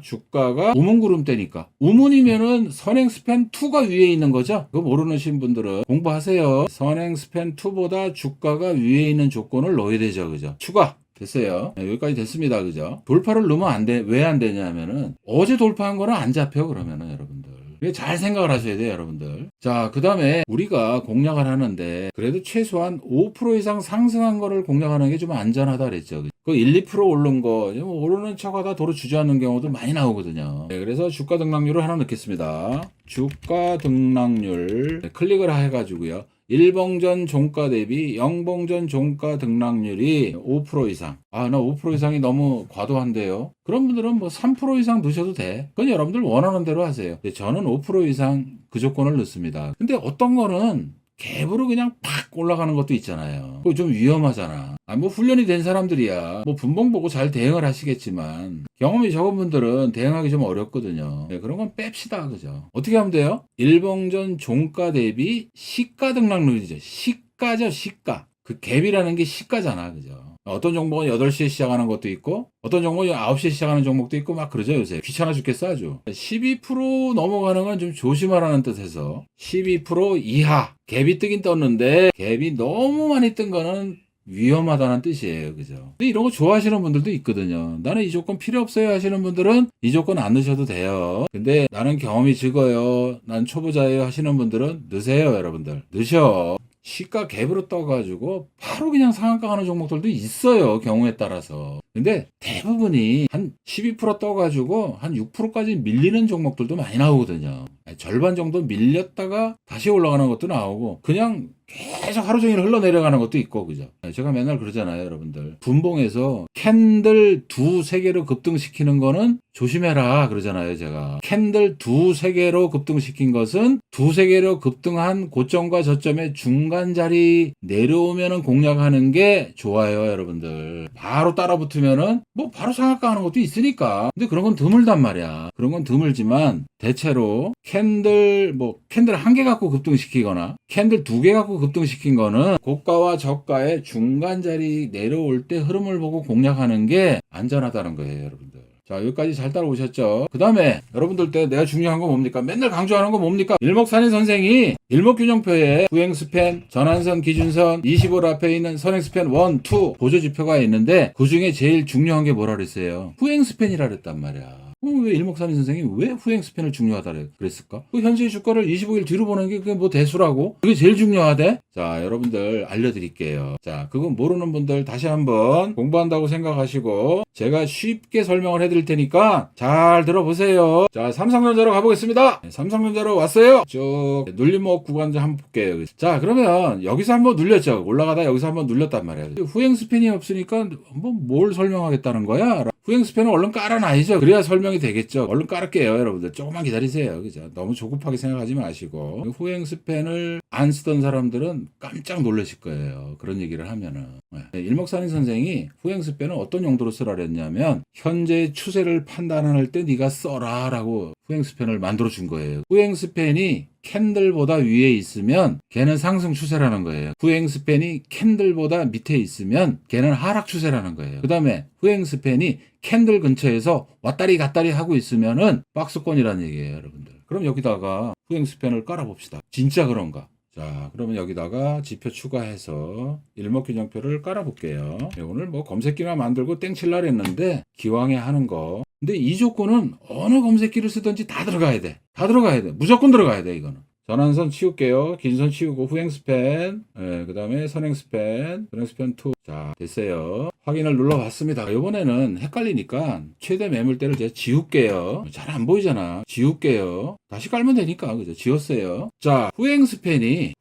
주가가 우문구름대니까 우문이면은 선행스팬 2가 위에 있는 거죠. 그거 모르시는 분들은 공부하세요. 선행스팬 2보다 주가가 위에 있는 조건을 넣어야 되죠. 그죠? 추가. 됐어요. 네, 여기까지 됐습니다. 그죠? 돌파를 넣으면 안 돼. 왜 안 되냐면은 어제 돌파한 거는 안 잡혀. 그러면은 여러분들. 잘 생각을 하셔야 돼요, 여러분들. 자, 그 다음에 우리가 공략을 하는데 그래도 최소한 5% 이상 상승한 거를 공략하는 게 좀 안전하다 그랬죠. 그 1, 2% 오른 거, 오르는 척하다 도로 주저하는 경우도 많이 나오거든요. 네, 그래서 주가 등락률을 하나 넣겠습니다. 주가 등락률 네, 클릭을 해가지고요. 1봉전 종가 대비 0봉전 종가 등락률이 5% 이상. 나 5% 이상이 너무 과도한데요. 그런 분들은 뭐 3% 이상 넣으셔도 돼. 그건 여러분들 원하는 대로 하세요. 저는 5% 이상 그 조건을 넣습니다. 근데 어떤 거는 갭으로 그냥 팍 올라가는 것도 있잖아요. 그거 좀 위험하잖아. 뭐 훈련이 된 사람들이야. 뭐 분봉 보고 잘 대응을 하시겠지만 경험이 적은 분들은 대응하기 좀 어렵거든요. 네, 그런 건 뺍시다. 그죠? 어떻게 하면 돼요? 일봉전 종가 대비 시가 등락률이죠. 시가죠, 시가. 그 갭이라는 게 시가잖아. 그죠? 어떤 종목은 8시에 시작하는 것도 있고 어떤 종목은 9시에 시작하는 종목도 있고 막 그러죠 요새. 귀찮아 죽겠어 아주. 12% 넘어가는 건 좀 조심하라는 뜻에서 12% 이하 갭이 뜨긴 떴는데 갭이 너무 많이 뜬 거는 위험하다는 뜻이에요. 그죠? 근데 이런 거 좋아하시는 분들도 있거든요. 나는 이 조건 필요 없어요 하시는 분들은 이 조건 안 넣으셔도 돼요. 근데 나는 경험이 적어요. 난 초보자예요 하시는 분들은 넣으세요 여러분들. 넣으셔. 시가 갭으로 떠가지고 바로 그냥 상한가 가는 종목들도 있어요. 경우에 따라서. 근데 대부분이 한 12% 떠가지고 한 6%까지 밀리는 종목들도 많이 나오거든요. 절반 정도 밀렸다가 다시 올라가는 것도 나오고 그냥 계속 하루 종일 흘러내려가는 것도 있고 그죠? 제가 맨날 그러잖아요 여러분들. 분봉에서 캔들 2-3개로 급등시키는 거는 조심해라 그러잖아요 제가. 캔들 2-3개로 급등시킨 것은 2-3개로 급등한 고점과 저점의 중간 자리 내려오면은 공략하는 게 좋아요 여러분들. 바로 따라붙으면은 뭐 바로 상한가 하는 것도 있으니까. 근데 그런 건 드물단 말이야. 그런 건 드물지만 대체로 캔들 1개 갖고 급등시키거나 캔들 2개 갖고 급등시킨 거는 고가와 저가의 중간 자리 내려올 때 흐름을 보고 공략하는 게 안전하다는 거예요 여러분들. 자, 여기까지 잘 따라오셨죠? 그 다음에 여러분들 때 내가 중요한 거 뭡니까? 맨날 강조하는 거 뭡니까? 일목산인 선생이 일목균형표에 후행스팬, 전환선, 기준선, 25를 앞에 있는 선행스팬 1, 2 보조지표가 있는데 그 중에 제일 중요한 게 뭐라 그랬어요? 후행스팬이라 그랬단 말이야. 왜 일목산인 선생이 왜 후행스팬을 중요하다 그랬을까? 그 현재의 주가를 25일 뒤로 보는 게 그게 뭐 대수라고? 그게 제일 중요하대? 자, 여러분들 알려드릴게요. 자, 그건 모르는 분들 다시 한번 공부한다고 생각하시고 제가 쉽게 설명을 해드릴 테니까 잘 들어보세요. 자, 삼성전자로 가보겠습니다. 네, 삼성전자로 왔어요. 쭉 눌림목 구간 좀 한번 볼게요. 자, 그러면 여기서 한번 눌렸죠. 올라가다 여기서 한번 눌렸단 말이에요. 후행스팬이 없으니까 뭘 설명하겠다는 거야? 후행스팬은 얼른 깔아놔야죠. 그래야 설명이 되겠죠. 얼른 깔을게요, 여러분들. 조금만 기다리세요. 그죠? 너무 조급하게 생각하지 마시고. 후행스팬을 안 쓰던 사람들은 깜짝 놀라실 거예요. 그런 얘기를 하면은. 네. 일목산인 선생이 후행스팬은 어떤 용도로 쓰라 그랬냐면, 현재 추세를 판단할 때 네가 써라 라고 후행스팬을 만들어 준 거예요. 후행스팬이 캔들보다 위에 있으면 걔는 상승 추세라는 거예요. 후행스팬이 캔들보다 밑에 있으면 걔는 하락 추세라는 거예요. 그 다음에 후행스팬이 캔들 근처에서 왔다리 갔다리 하고 있으면은 박스권이라는 얘기예요, 여러분들. 그럼 여기다가 후행스팬을 깔아봅시다. 진짜 그런가? 자, 그러면 여기다가 지표 추가해서 일목균형표를 깔아볼게요. 오늘 뭐 검색기나 만들고 땡칠라 했는데 기왕에 하는 거. 근데 이 조건은 어느 검색기를 쓰든지 다 들어가야 돼. 다 들어가야 돼. 무조건 들어가야 돼, 이거는. 전환선 치울게요. 긴선 치우고 후행스팬, 그 다음에 선행스팬, 선행스팬 2. 자, 됐어요. 확인을 눌러봤습니다. 이번에는 헷갈리니까 최대 매물대를 제가 지울게요. 잘 안 보이잖아. 지울게요. 다시 깔면 되니까, 그죠? 지웠어요. 자, 후행스팬이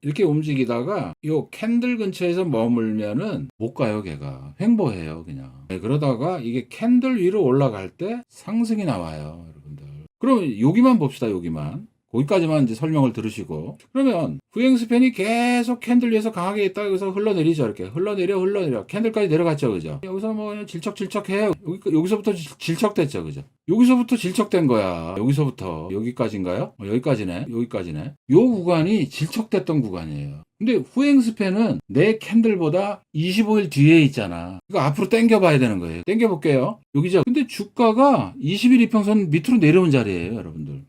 이렇게 움직이다가 요 캔들 근처에서 머물면은 못 가요, 걔가. 횡보해요, 그냥. 네, 그러다가 이게 캔들 위로 올라갈 때 상승이 나와요, 여러분들. 그럼 여기만 봅시다, 여기만. 거기까지만 이제 설명을 들으시고. 그러면 후행스팬이 계속 캔들 위에서 강하게 있다가 여기서 흘러내리죠. 이렇게 흘러내려. 캔들까지 내려갔죠. 그죠? 여기서 뭐 그냥 질척질척해요. 여기서부터 질척됐죠. 그죠? 여기서부터 질척된 거야. 여기서부터 여기까지인가요? 여기까지네. 요 구간이 질척됐던 구간이에요. 근데 후행스팬은 내 캔들보다 25일 뒤에 있잖아. 이거 앞으로 당겨봐야 되는 거예요. 당겨볼게요. 여기죠. 근데 주가가 20일 이평선 밑으로 내려온 자리예요, 여러분들.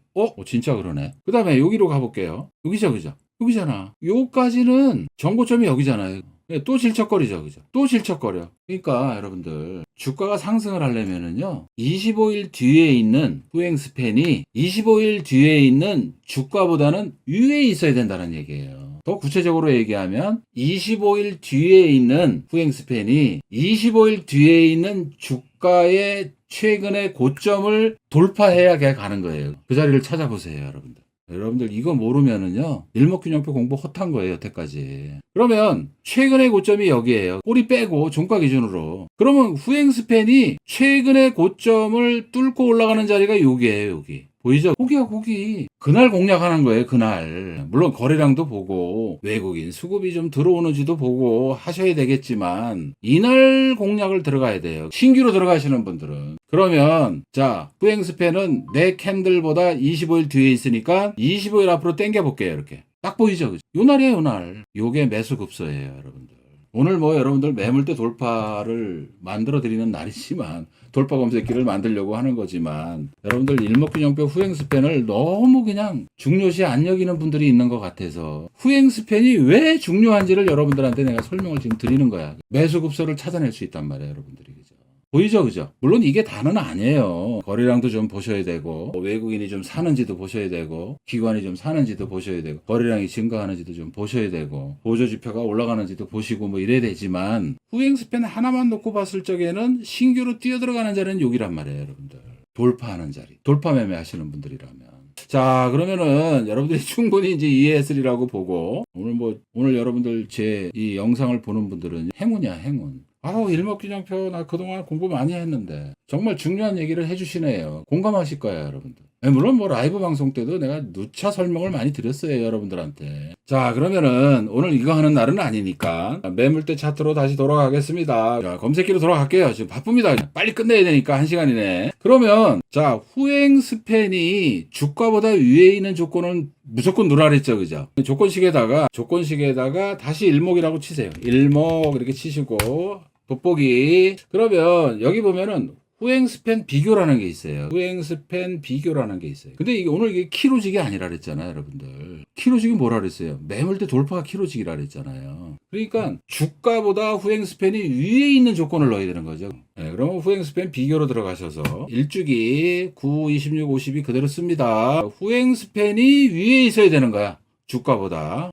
진짜 그러네. 그 다음에 여기로 가볼게요. 여기죠, 그죠? 여기잖아. 요까지는 정고점이 여기잖아요. 또 질척거리죠, 그죠? 또 질척거려. 그러니까 여러분들 주가가 상승을 하려면은요, 25일 뒤에 있는 후행스팬이 25일 뒤에 있는 주가보다는 위에 있어야 된다는 얘기예요. 더 구체적으로 얘기하면 25일 뒤에 있는 후행스팬이 25일 뒤에 있는 주가의 최근의 고점을 돌파해야 걔 가는 거예요. 그 자리를 찾아보세요, 여러분들. 여러분들 이거 모르면은요, 일목균형표 공부 헛한 거예요, 여태까지. 그러면 최근의 고점이 여기에요. 꼬리 빼고 종가 기준으로. 그러면 후행스팬이 최근의 고점을 뚫고 올라가는 자리가 여기에요, 여기. 보이죠? 거기야, 거기. 그날 공략하는 거예요, 그날. 물론 거래량도 보고 외국인 수급이 좀 들어오는지도 보고 하셔야 되겠지만 이날 공략을 들어가야 돼요. 신규로 들어가시는 분들은. 그러면 자, 후행스팬은 내 캔들보다 25일 뒤에 있으니까 25일 앞으로 당겨 볼게요, 이렇게. 딱 보이죠? 그죠? 요 날이에요, 요 날. 요게 매수급소예요, 여러분들. 오늘 뭐 여러분들 매물대 돌파를 만들어 드리는 날이지만, 돌파 검색기를 만들려고 하는 거지만, 여러분들 일목균형표 후행스팬을 너무 그냥 중요시 안 여기는 분들이 있는 것 같아서, 후행스팬이 왜 중요한지를 여러분들한테 내가 설명을 지금 드리는 거야. 매수급소를 찾아낼 수 있단 말이에요, 여러분들이. 그죠? 보이죠, 그죠? 물론 이게 다는 아니에요. 거래량도 좀 보셔야 되고, 외국인이 좀 사는지도 보셔야 되고, 기관이 좀 사는지도 보셔야 되고, 거래량이 증가하는지도 좀 보셔야 되고, 보조지표가 올라가는지도 보시고 뭐 이래야 되지만, 후행스팬 하나만 놓고 봤을 적에는 신규로 뛰어들어가는 자리는 여기란 말이에요, 여러분들. 돌파하는 자리. 돌파 매매 하시는 분들이라면. 자, 그러면은 여러분들이 충분히 이제 이해했으리라고 보고, 오늘 여러분들 제 이 영상을 보는 분들은 행운이야, 행운. 일목균형표 나 그동안 공부 많이 했는데 정말 중요한 얘기를 해주시네요. 공감하실 거예요, 여러분들. 물론 뭐 라이브 방송 때도 내가 누차 설명을 많이 드렸어요, 여러분들한테. 자, 그러면은 오늘 이거 하는 날은 아니니까 매물대 차트로 다시 돌아가겠습니다. 자, 검색기로 돌아갈게요. 지금 바쁩니다. 빨리 끝내야 되니까 1시간이네. 그러면 자, 후행스팬이 주가보다 위에 있는 조건은 무조건 누라 그랬죠, 그죠? 조건식에다가 다시 일목이라고 치세요. 일목 이렇게 치시고 돋보기. 그러면 여기 보면은 후행 스팬 비교라는 게 있어요. 후행 스팬 비교라는 게 있어요. 근데 이게 오늘 이게 키로직이 아니라 그랬잖아요, 여러분들. 키로직이 뭐라 그랬어요? 매물대 돌파가 키로직이라 그랬잖아요. 그러니까 주가보다 후행 스팬이 위에 있는 조건을 넣어야 되는 거죠. 네, 그러면 후행 스팬 비교로 들어가셔서 일주기 9, 26, 50이 그대로 씁니다. 후행 스팬이 위에 있어야 되는 거야. 주가보다.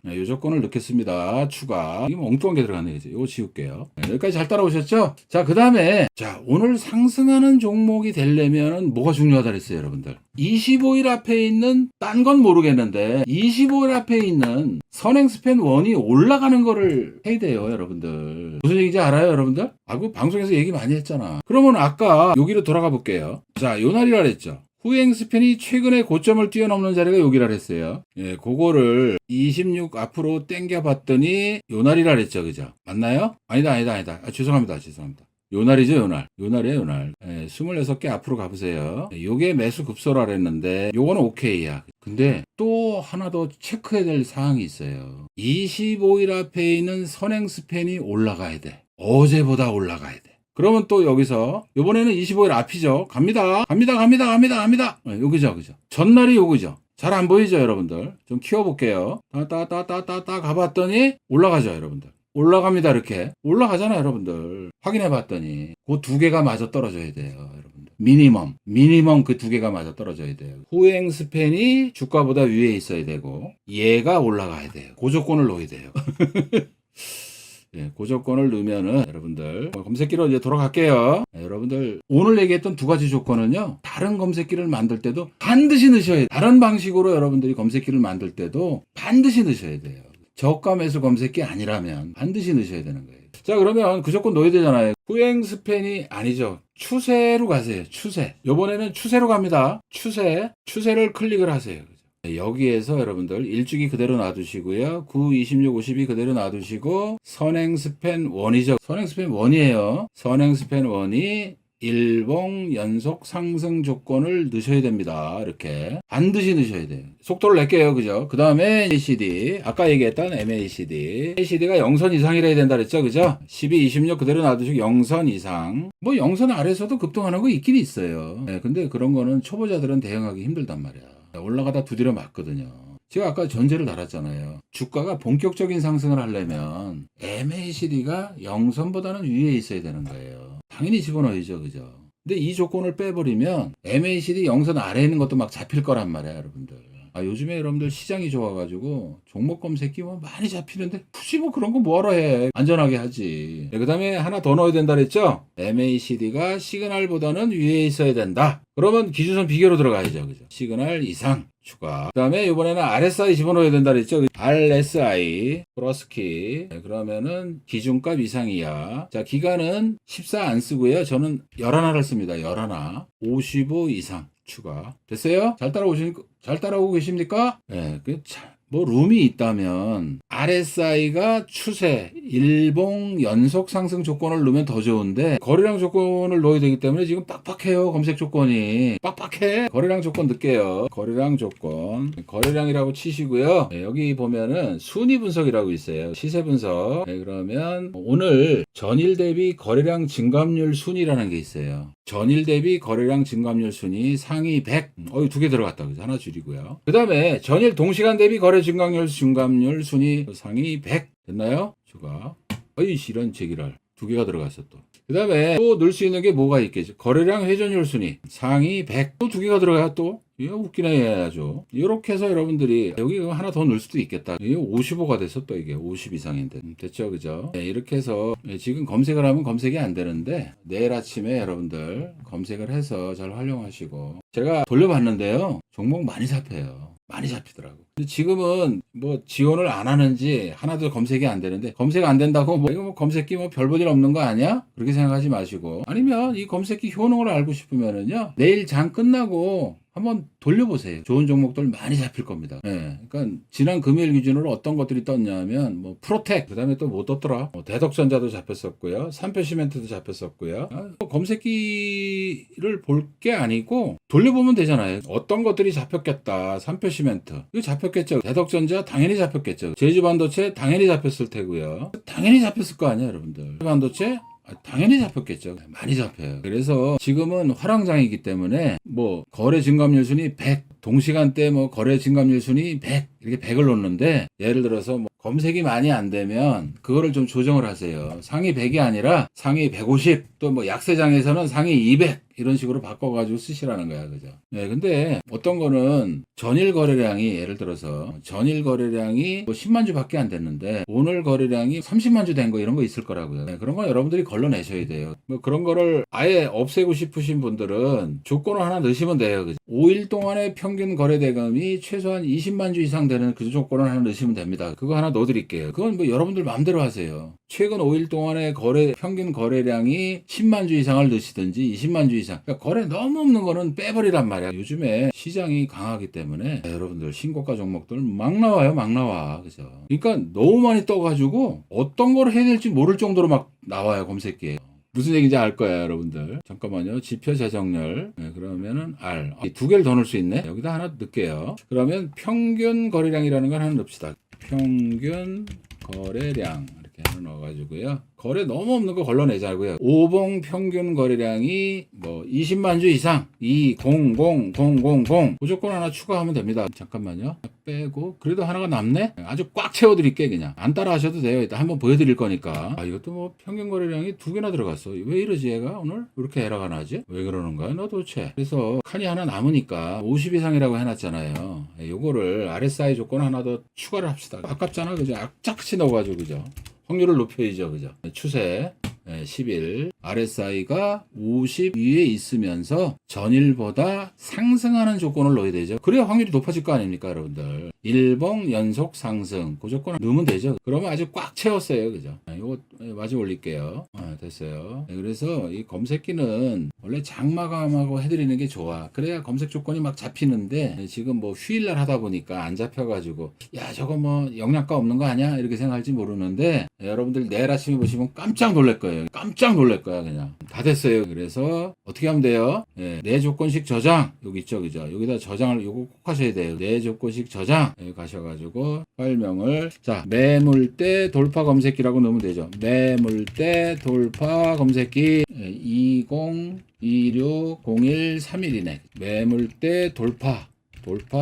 네, 이 조건을 넣겠습니다. 추가. 이게 뭐 엉뚱한 게 들어갔네요. 이거 지울게요. 네, 여기까지 잘 따라오셨죠? 자, 그 다음에, 자, 오늘 상승하는 종목이 되려면 뭐가 중요하다 그랬어요, 여러분들. 25일 앞에 있는, 딴 건 모르겠는데, 25일 앞에 있는 선행스팬 1이 올라가는 거를 해야 돼요, 여러분들. 무슨 얘기인지 알아요, 여러분들? 아, 그 방송에서 얘기 많이 했잖아. 그러면 아까 여기로 돌아가 볼게요. 자, 요 날이라 그랬죠. 후행 스팬이 최근에 고점을 뛰어넘는 자리가 여기라 그랬어요. 예, 그거를 26 앞으로 당겨 봤더니 요 날이라 그랬죠. 그죠? 맞나요? 아니다. 아, 죄송합니다. 요 날이죠, 요 날. 요 날이에요, 요 날. 예, 26개 앞으로 가보세요. 예, 요게 매수 급소라 그랬는데 요거는 오케이야. 근데 또 하나 더 체크해야 될 사항이 있어요. 25일 앞에 있는 선행 스팬이 올라가야 돼. 어제보다 올라가야 돼. 그러면 또 여기서 요번에는 25일 앞이죠. 갑니다. 여기죠. 전날이 요거죠. 잘 안 보이죠, 여러분들? 좀 키워볼게요. 따 가봤더니 올라가죠, 여러분들. 올라갑니다, 이렇게. 올라가잖아요, 여러분들. 확인해봤더니 그 두 개가 맞아 떨어져야 돼요, 여러분들. 미니멈 그 두 개가 맞아 떨어져야 돼요. 후행 스팬이 주가보다 위에 있어야 되고 얘가 올라가야 돼요. 그 조건을 넣어야 돼요. 예, 그 조건을 넣으면은 여러분들 검색기로 이제 돌아갈게요. 예, 여러분들 오늘 얘기했던 두 가지 조건은요. 다른 검색기를 만들 때도 반드시 넣으셔야 돼요. 다른 방식으로 여러분들이 검색기를 만들 때도 반드시 넣으셔야 돼요. 저가 매수 검색기 아니라면 반드시 넣으셔야 되는 거예요. 자, 그러면 그 조건 넣어야 되잖아요. 후행 스팬이 아니죠. 추세로 가세요. 추세. 요번에는 추세로 갑니다. 추세를 클릭을 하세요. 여기에서 여러분들 일주기 그대로 놔두시고요. 9, 26, 50이 그대로 놔두시고 선행스팬 1이죠. 선행스팬 1이에요. 선행스팬 1이 일봉 연속 상승 조건을 넣으셔야 됩니다. 이렇게 반드시 넣으셔야 돼요. 속도를 낼게요. 그죠? 그 다음에 MACD 아까 얘기했던 MACD가 0선 이상이라야 된다 그랬죠. 그죠? 12, 26 그대로 놔두시고 0선 이상 뭐 0선 아래에서도 급등하는 거 있긴 있어요. 네, 근데 그런 거는 초보자들은 대응하기 힘들단 말이야. 올라가다 두드려 맞거든요. 제가 아까 전제를 달았잖아요. 주가가 본격적인 상승을 하려면 MACD가 0선보다는 위에 있어야 되는 거예요. 당연히 집어넣어야죠. 그죠? 근데 이 조건을 빼버리면 MACD 0선 아래에 있는 것도 막 잡힐 거란 말이야, 여러분들. 아, 요즘에 여러분들 시장이 좋아가지고 종목 검색기 뭐 많이 잡히는데 굳이 뭐 그런 거 뭐하러 해. 안전하게 하지. 네, 그 다음에 하나 더 넣어야 된다 그랬죠? MACD가 시그널보다는 위에 있어야 된다. 그러면 기준선 비교로 들어가야죠. 그죠? 시그널 이상 추가. 그 다음에 이번에는 RSI 집어넣어야 된다 그랬죠? RSI 플러스키. 네, 그러면은 기준값 이상이야. 자, 기간은 14 안 쓰고요. 저는 11를 씁니다. 11. 55 이상. 추가. 됐어요? 잘 따라오고 계십니까? 예, 뭐 룸이 있다면 RSI가 추세, 일봉 연속 상승 조건을 넣으면 더 좋은데 거래량 조건을 넣어야 되기 때문에 지금 빡빡해요. 검색 조건이 빡빡해. 거래량 조건 넣을게요. 거래량이라고 치시고요. 네, 여기 보면은 순위 분석이라고 있어요. 시세 분석. 네, 그러면 오늘 전일 대비 거래량 증감률 순위라는 게 있어요. 전일 대비 거래량 증감률 순위 상위 100. 두 개 들어갔다. 그죠? 하나 줄이고요. 그 다음에 전일 동시간 대비 거래 증감률 순위 상위 100. 됐나요? 추가. 이런 제기랄. 두 개가 들어갔어 또. 그 다음에 또 넣을 수 있는 게 뭐가 있겠죠? 거래량 회전율 순위 상위 100. 또 두 개가 들어가요 또. 이거 웃기네 아주. 이렇게 해서 여러분들이 여기 하나 더 넣을 수도 있겠다. 이게 55가 됐어 또 이게 50 이상인데. 됐죠 그죠? 네, 이렇게 해서 지금 검색을 하면 검색이 안 되는데 내일 아침에 여러분들 검색을 해서 잘 활용하시고 제가 돌려봤는데요. 종목 많이 잡혀요. 많이 잡히더라고. 근데 지금은 뭐 지원을 안 하는지 하나도 검색이 안 되는데 검색 안 된다고 뭐 이거 뭐 검색기 뭐 별 볼 일 없는 거 아니야? 그렇게 생각하지 마시고 아니면 이 검색기 효능을 알고 싶으면은요 내일 장 끝나고 한번 돌려보세요. 좋은 종목들 많이 잡힐 겁니다. 예. 그러니까 지난 금요일 기준으로 어떤 것들이 떴냐면 뭐 프로텍, 그다음에 또 뭐 떴더라. 대덕전자도 잡혔었고요. 삼표시멘트도 잡혔었고요. 검색기를 볼 게 아니고 돌려보면 되잖아요. 어떤 것들이 잡혔겠다. 삼표시멘트 이거 잡혔겠죠. 대덕전자 당연히 잡혔겠죠. 제주반도체 당연히 잡혔을 테고요. 당연히 잡혔을 거 아니에요, 여러분들. 반도체 당연히 잡혔겠죠. 많이 잡혀요. 그래서 지금은 화랑장이기 때문에 뭐 거래 증감률 순위 100, 동시간대 뭐 거래 증감률 순위 100 이렇게 100을 놓는데, 예를 들어서 뭐 검색이 많이 안 되면 그거를 좀 조정을 하세요. 상위 100이 아니라 상위 150, 또 뭐 약세장에서는 상위 200 이런 식으로 바꿔가지고 쓰시라는 거야, 그죠? 네, 근데 어떤 거는 전일 거래량이, 예를 들어서 전일 거래량이 뭐 10만 주밖에 안 됐는데 오늘 거래량이 30만 주 된 거 이런 거 있을 거라고요. 네, 그런 거 여러분들이 걸러내셔야 돼요. 뭐 그런 거를 아예 없애고 싶으신 분들은 조건을 하나 넣으시면 돼요, 그죠? 5일 동안의 평균 거래 대금이 최소한 20만 주 이상 되는 그 조건을 하나 넣으시면 됩니다. 그거 하나 넣어드릴게요. 그건 뭐 여러분들 마음대로 하세요. 최근 5일 동안의 평균 거래량이 10만 주 이상을 넣으시든지 20만 주 이상. 그러니까 거래 너무 없는 거는 빼버리란 말이야. 요즘에 시장이 강하기 때문에 여러분들 신고가 종목들 막 나와요, 막 나와. 그죠? 그러니까 너무 많이 떠가지고 어떤 걸 해야 될지 모를 정도로 막 나와요, 검색기에. 무슨 얘기인지 알 거예요, 여러분들. 잠깐만요. 지표 재정렬. 네, 그러면은 R. 두 개를 더 넣을 수 있네. 여기다 하나 넣을게요. 그러면 평균 거래량이라는 걸 하나 넣읍시다. 평균 거래량. 이렇게 하나 넣어가지고요. 거래 너무 없는 거 걸러내자고요. 5봉 평균 거래량이 뭐 20만 주 이상 200000 무조건 하나 추가하면 됩니다. 잠깐만요. 빼고 그래도 하나가 남네? 아주 꽉 채워드릴게. 그냥 안 따라 하셔도 돼요. 일단 한번 보여드릴 거니까. 이것도 뭐 평균 거래량이 2개나 들어갔어. 왜 이러지 얘가 오늘? 왜 이렇게 에러가 나지? 왜 그러는 거야 너 도대체? 그래서 칸이 하나 남으니까 50 이상이라고 해놨잖아요. 요거를 RSI 조건 하나 더 추가를 합시다. 아깝잖아, 그죠? 악착같이 넣어가지고, 그죠? 확률을 높여야죠, 그죠? 추세 10일 RSI가 50 위에 있으면서 전일보다 상승하는 조건을 넣어야 되죠. 그래야 확률이 높아질 거 아닙니까, 여러분들? 일봉 연속 상승 그 조건을 넣으면 되죠. 그러면 아주 꽉 채웠어요, 그죠? 이거 마저 올릴게요. 됐어요. 그래서 이 검색기는 원래 장마감하고 해드리는 게 좋아. 그래야 검색 조건이 막 잡히는데 지금 뭐 휴일날 하다 보니까 안 잡혀가지고 야 저거 뭐 영양가 없는 거 아니야? 이렇게 생각할지 모르는데 여러분들 내일 아침에 보시면 깜짝 놀랄 거예요. 깜짝 놀랄 거야, 그냥. 다 됐어요. 그래서 어떻게 하면 돼요? 네 조건식 저장 여기 있죠, 그죠? 여기다 저장을 요거 꼭 하셔야 돼요. 네 조건식 저장 여기 가셔가지고 파일명을 자 매물대 돌파 검색기라고 넣으면 되죠. 매물대 돌파 검색기 20260131이네. 매물대 돌파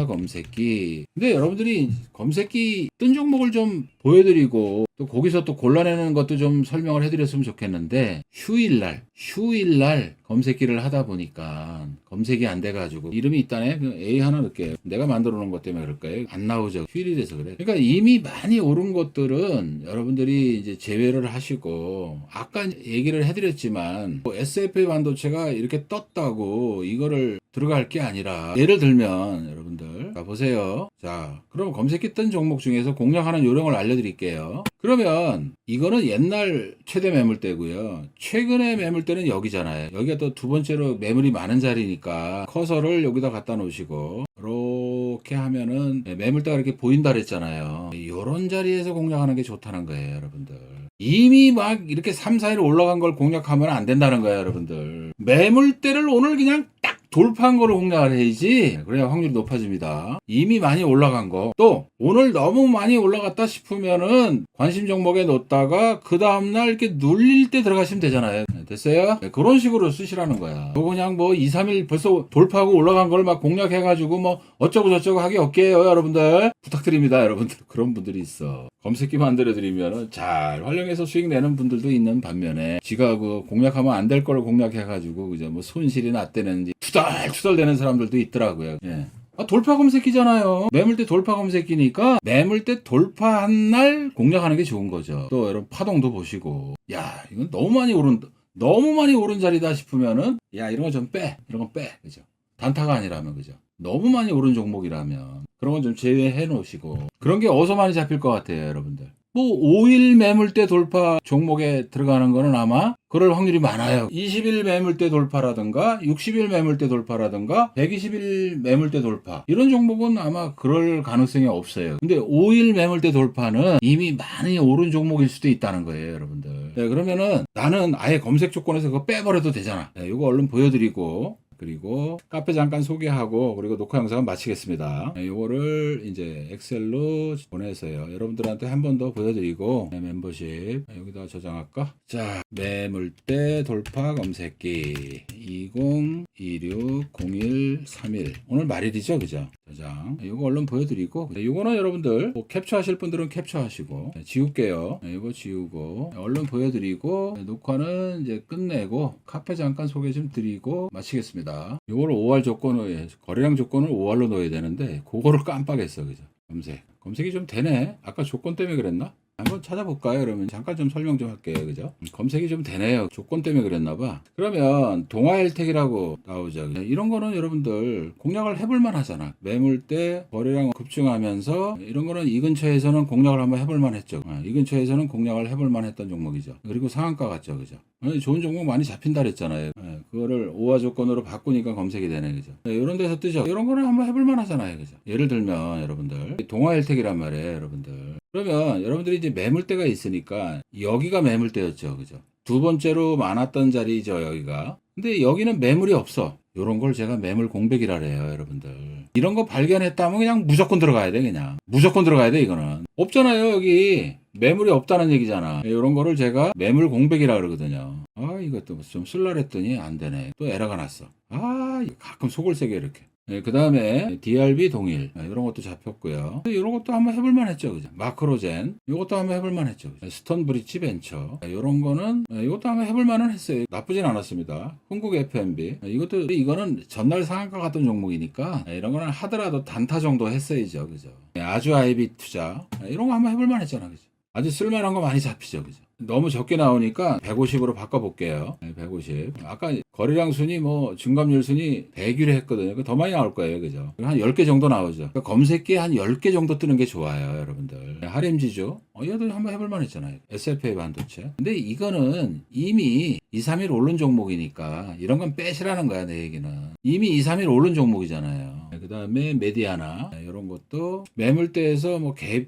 검색기. 근데 여러분들이 검색기 뜬 종목을 좀 보여드리고 또 거기서 또 골라내는 것도 좀 설명을 해드렸으면 좋겠는데 휴일날 검색기를 하다 보니까 검색이 안 돼가지고 이름이 있다네. A 하나 넣을게요. 내가 만들어 놓은 것 때문에 그럴까요? 안 나오죠. 휴일이 돼서 그래. 그러니까 이미 많이 오른 것들은 여러분들이 이제 제외를 하시고 아까 얘기를 해드렸지만 뭐 SFA 반도체가 이렇게 떴다고 이거를 들어갈 게 아니라 예를 들면 여러분들 자 보세요. 자 그럼 검색기 뜬 종목 중에서 공략하는 요령을 알려드릴게요. 그러면 이거는 옛날 최대 매물대고요. 최근의 매물대는 여기잖아요. 여기가 또 두 번째로 매물이 많은 자리니까 커서를 여기다 갖다 놓으시고 이렇게 하면은 매물대가 이렇게 보인다 그랬잖아요. 이런 자리에서 공략하는 게 좋다는 거예요, 여러분들. 이미 막 이렇게 3, 4일 올라간 걸 공략하면 안 된다는 거예요, 여러분들. 매물대를 오늘 그냥 딱 돌파한 거를 공략을 해야지. 그래야 확률이 높아집니다. 이미 많이 올라간 거. 또 오늘 너무 많이 올라갔다 싶으면은 관심 종목에 놓다가 그 다음날 이렇게 눌릴 때 들어가시면 되잖아요. 됐어요? 네, 그런 식으로 쓰시라는 거야. 그냥 뭐 2, 3일 벌써 돌파하고 올라간 걸 막 공략해가지고 뭐 어쩌고 저쩌고 하기 없게요, 여러분들. 부탁드립니다, 여러분들. 그런 분들이 있어. 검색기 만들어드리면 잘 활용해서 수익 내는 분들도 있는 반면에 지가 그 공략하면 안 될 걸 공략해가지고 그죠? 뭐 손실이 났다는지 투덜투덜 되는 사람들도 있더라고요. 예. 돌파 검색기잖아요. 매물대 돌파 검색기니까 매물대 돌파한 날 공략하는 게 좋은 거죠. 또 여러분 파동도 보시고 야 이건 너무 많이 오른 자리다 싶으면은 야 이런 거 좀 빼. 이런 거 빼. 그죠? 단타가 아니라면 그죠? 너무 많이 오른 종목이라면 그런 건 좀 제외해 놓으시고 그런 게 어디서 많이 잡힐 것 같아요, 여러분들. 뭐 5일 매물대 돌파 종목에 들어가는 거는 아마 그럴 확률이 많아요. 20일 매물대 돌파라든가 60일 매물대 돌파라든가 120일 매물대 돌파 이런 종목은 아마 그럴 가능성이 없어요. 근데 5일 매물대 돌파는 이미 많이 오른 종목일 수도 있다는 거예요, 여러분들. 네, 그러면은 나는 아예 검색 조건에서 그거 빼버려도 되잖아. 네, 이거 얼른 보여드리고 그리고 카페 잠깐 소개하고 그리고 녹화 영상은 마치겠습니다. 이거를 이제 엑셀로 보내서요. 여러분들한테 한 번 더 보여드리고 멤버십 여기다 저장할까? 자, 매물대 돌파 검색기 20260131 오늘 말일이죠, 그죠? 저장. 이거 얼른 보여드리고 이거는 여러분들 뭐 캡처하실 분들은 캡처하시고 지울게요. 이거 지우고 얼른 보여드리고 녹화는 이제 끝내고 카페 잠깐 소개 좀 드리고 마치겠습니다. 이걸 5할 조건을 거래량 조건을 5할로 넣어야 되는데 그거를 깜빡했어, 그죠? 검색이 좀 되네. 아까 조건 때문에 그랬나? 한번 찾아볼까요? 그러면 잠깐 좀 설명 좀 할게요. 그죠? 검색이 좀 되네요. 조건 때문에 그랬나봐. 그러면 동아일텍이라고 나오죠. 이런 거는 여러분들 공략을 해볼만 하잖아. 매물대 거래량 급증하면서 이런 거는 이 근처에서는 공략을 한번 해볼만 했죠. 이 근처에서는 공략을 해볼만 했던 종목이죠. 그리고 상한가 같죠. 그죠? 좋은 종목 많이 잡힌다 그랬잖아요. 그거를 5화 조건으로 바꾸니까 검색이 되네. 그죠? 이런 데서 뜨죠. 이런 거는 한번 해볼만 하잖아요. 그죠? 예를 들면 여러분들 동아일텍이란 말이에요. 여러분들. 그러면 여러분들이 이제 매물대가 있으니까 여기가 매물대였죠. 그죠? 두 번째로 많았던 자리죠. 여기가. 근데 여기는 매물이 없어. 요런 걸 제가 매물 공백이라 그래요. 여러분들. 이런 거 발견했다면 그냥 무조건 들어가야 돼. 그냥. 무조건 들어가야 돼. 이거는. 없잖아요. 여기. 매물이 없다는 얘기잖아. 이런 거를 제가 매물 공백이라 그러거든요. 이것도 좀 쓸라 그랬더니 안 되네. 또 에러가 났어. 가끔 속을 새겨 이렇게. 그 다음에 DRB 동일 이런 것도 잡혔고요. 이런 것도 한번 해볼만 했죠. 그죠? 마크로젠 이것도 한번 해볼만 했죠. 스턴 브릿지 벤처 이런 거는 이것도 한번 해볼만은 했어요. 나쁘진 않았습니다. 흥국 FMB 이거는 전날 상한가 같은 종목이니까 이런 거는 하더라도 단타 정도 했어야죠. 그죠? 아주 아이비 투자 이런 거 한번 해볼만 했잖아. 그죠? 아주 쓸만한 거 많이 잡히죠. 그죠? 너무 적게 나오니까 150으로 바꿔볼게요. 150. 아까 거래량 순위 증감률 순위 100위로 했거든요. 더 많이 나올 거예요. 그죠? 한 10개 정도 나오죠. 그러니까 검색기에 한 10개 정도 뜨는 게 좋아요. 여러분들. 하림지주. 얘도 한번 해볼만 했잖아요. SFA 반도체. 근데 이거는 이미 2, 3일 오른 종목이니까 이런 건 빼시라는 거야. 내 얘기는. 이미 2, 3일 오른 종목이잖아요. 그 다음에 메디아나 이런 것도 매물대에서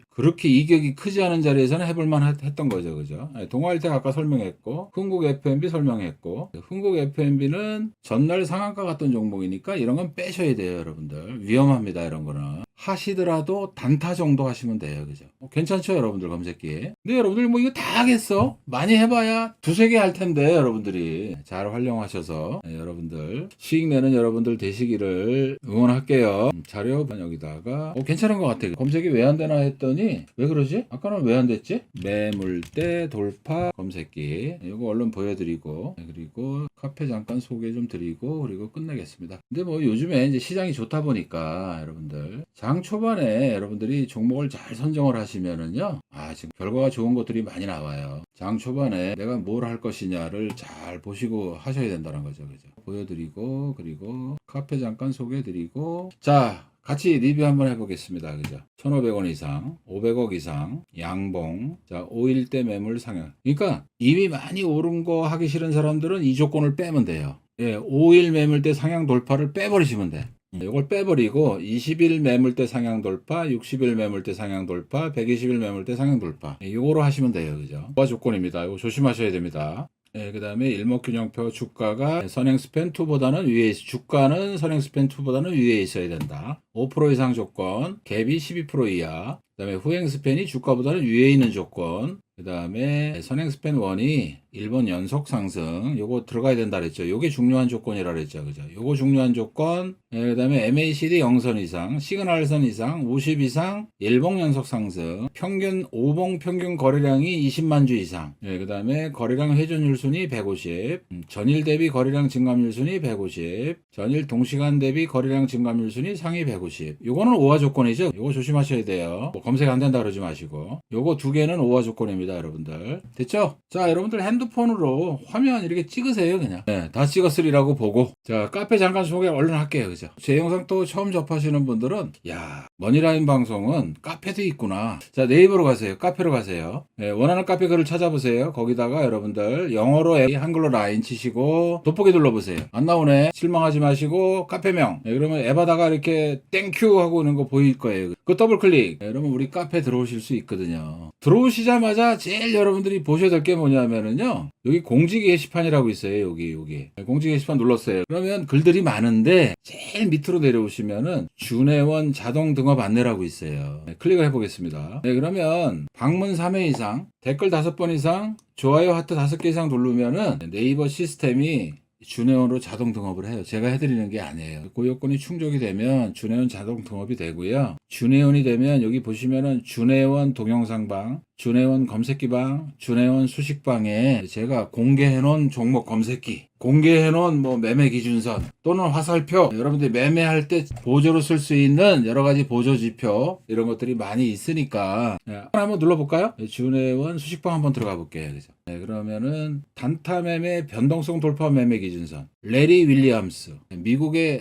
그렇게 이격이 크지 않은 자리에서는 해볼만 했던 거죠. 그죠? 동아일텍 아까 설명했고 흥국 FMB 설명했고 흥국 FMB는 전날 상한가 같던 종목이니까 이런 건 빼셔야 돼요. 여러분들 위험합니다. 이런 거는 하시더라도 단타 정도 하시면 돼요. 그죠? 괜찮죠 여러분들 검색기에. 근데 여러분들 이거 다 하겠어? 많이 해봐야 두세 개 할 텐데 여러분들이 잘 활용하셔서 여러분들 수익 내는 여러분들 되시기를 응원할게요. 자료 여기다가 괜찮은 것 같아요. 검색이 왜 안 되나 했더니 왜 그러지? 아까는 왜 안 됐지? 매물대 돌파 검색기 이거 얼른 보여드리고 그리고 카페 잠깐 소개 좀 드리고 그리고 끝내겠습니다. 근데 요즘에 이제 시장이 좋다 보니까 여러분들 장 초반에 여러분들이 종목을 잘 선정을 하시면은요 지금 결과가 좋은 것들이 많이 나와요. 장 초반에 내가 뭘 할 것이냐를 잘 보시고 하셔야 된다는 거죠. 그죠? 보여드리고 그리고 카페 잠깐 소개해드리고 자 같이 리뷰 한번 해보겠습니다. 그죠? 1,500원 이상, 500억 이상, 양봉, 자, 5일대 매물 상향. 그러니까 이미 많이 오른 거 하기 싫은 사람들은 이 조건을 빼면 돼요. 5일 매물대 상향 돌파를 빼버리시면 돼. 이걸 빼버리고 20일 매물대 상향 돌파, 60일 매물대 상향 돌파, 120일 매물대 상향 돌파. 이거로 하시면 돼요. 그죠? 그 조건입니다. 이거 조심하셔야 됩니다. 그 다음에 일목균형표 주가가 선행스팬 2보다는 위에 주가는 선행스팬 2보다는 위에 있어야 된다. 5% 이상 조건, 갭이 12% 이하. 그 다음에 후행스팬이 주가보다는 위에 있는 조건. 그 다음에 선행스팬 1이 1번 연속 상승. 요거 들어가야 된다 그랬죠. 요게 중요한 조건이라 그랬죠. 그죠? 요거 중요한 조건. 그 다음에 MACD 0선 이상, 시그널선 이상, 50 이상, 일봉 연속 상승. 평균, 5봉 평균 거래량이 20만 주 이상. 그 다음에 거래량 회전율 순위 150. 전일 대비 거래량 증감률 순위 150. 전일 동시간 대비 거래량 증감률 순위 상위 150. 요거는 5화 조건이죠. 요거 조심하셔야 돼요. 검색 안 된다 그러지 마시고. 요거 두 개는 5화 조건입니다. 여러분들. 됐죠? 자, 여러분들 핸드폰으로 화면 이렇게 찍으세요. 그냥. 다 찍었으리라고 보고. 자, 카페 잠깐 소개 얼른 할게요. 그죠? 제 영상 또 처음 접하시는 분들은 야, 머니라인 방송은 카페도 있구나. 자, 네이버로 가세요. 카페로 가세요. 네, 원하는 카페 글을 찾아보세요. 거기다가 여러분들 영어로 한글로 라인 치시고 돋보기 눌러보세요. 안 나오네. 실망하지 마시고 카페명. 네, 그러면 앱에다가 이렇게 땡큐 하고 있는 거 보일 거예요. 그 더블 클릭. 네, 그러면 우리 카페 들어오실 수 있거든요. 들어오시자마자 제일 여러분들이 보셔야 될 게 뭐냐면은요. 여기 공지 게시판이라고 있어요. 여기. 네, 공지 게시판 눌렀어요. 그러면 글들이 많은데 제일 밑으로 내려오시면은 준회원 자동 등업 안내라고 있어요. 네, 클릭을 해보겠습니다. 네, 그러면 방문 3회 이상, 댓글 5번 이상, 좋아요 하트 5개 이상 누르면은 네이버 시스템이 준회원으로 자동 등업을 해요. 제가 해드리는 게 아니에요. 그 요건이 충족이 되면 준회원 자동 등업이 되고요. 준회원이 되면 여기 보시면은 준회원 동영상방, 준회원 검색기방, 준회원 수식방에 제가 공개해놓은 종목 검색기, 공개해놓은 뭐 매매 기준선 또는 화살표, 여러분들이 매매할 때 보조로 쓸 수 있는 여러 가지 보조 지표 이런 것들이 많이 있으니까 한번 눌러볼까요? 준회원 수식방 한번 들어가 볼게요. 그죠? 네, 그러면은 단타 매매 변동성 돌파 매매 기준선 레리 윌리엄스 미국의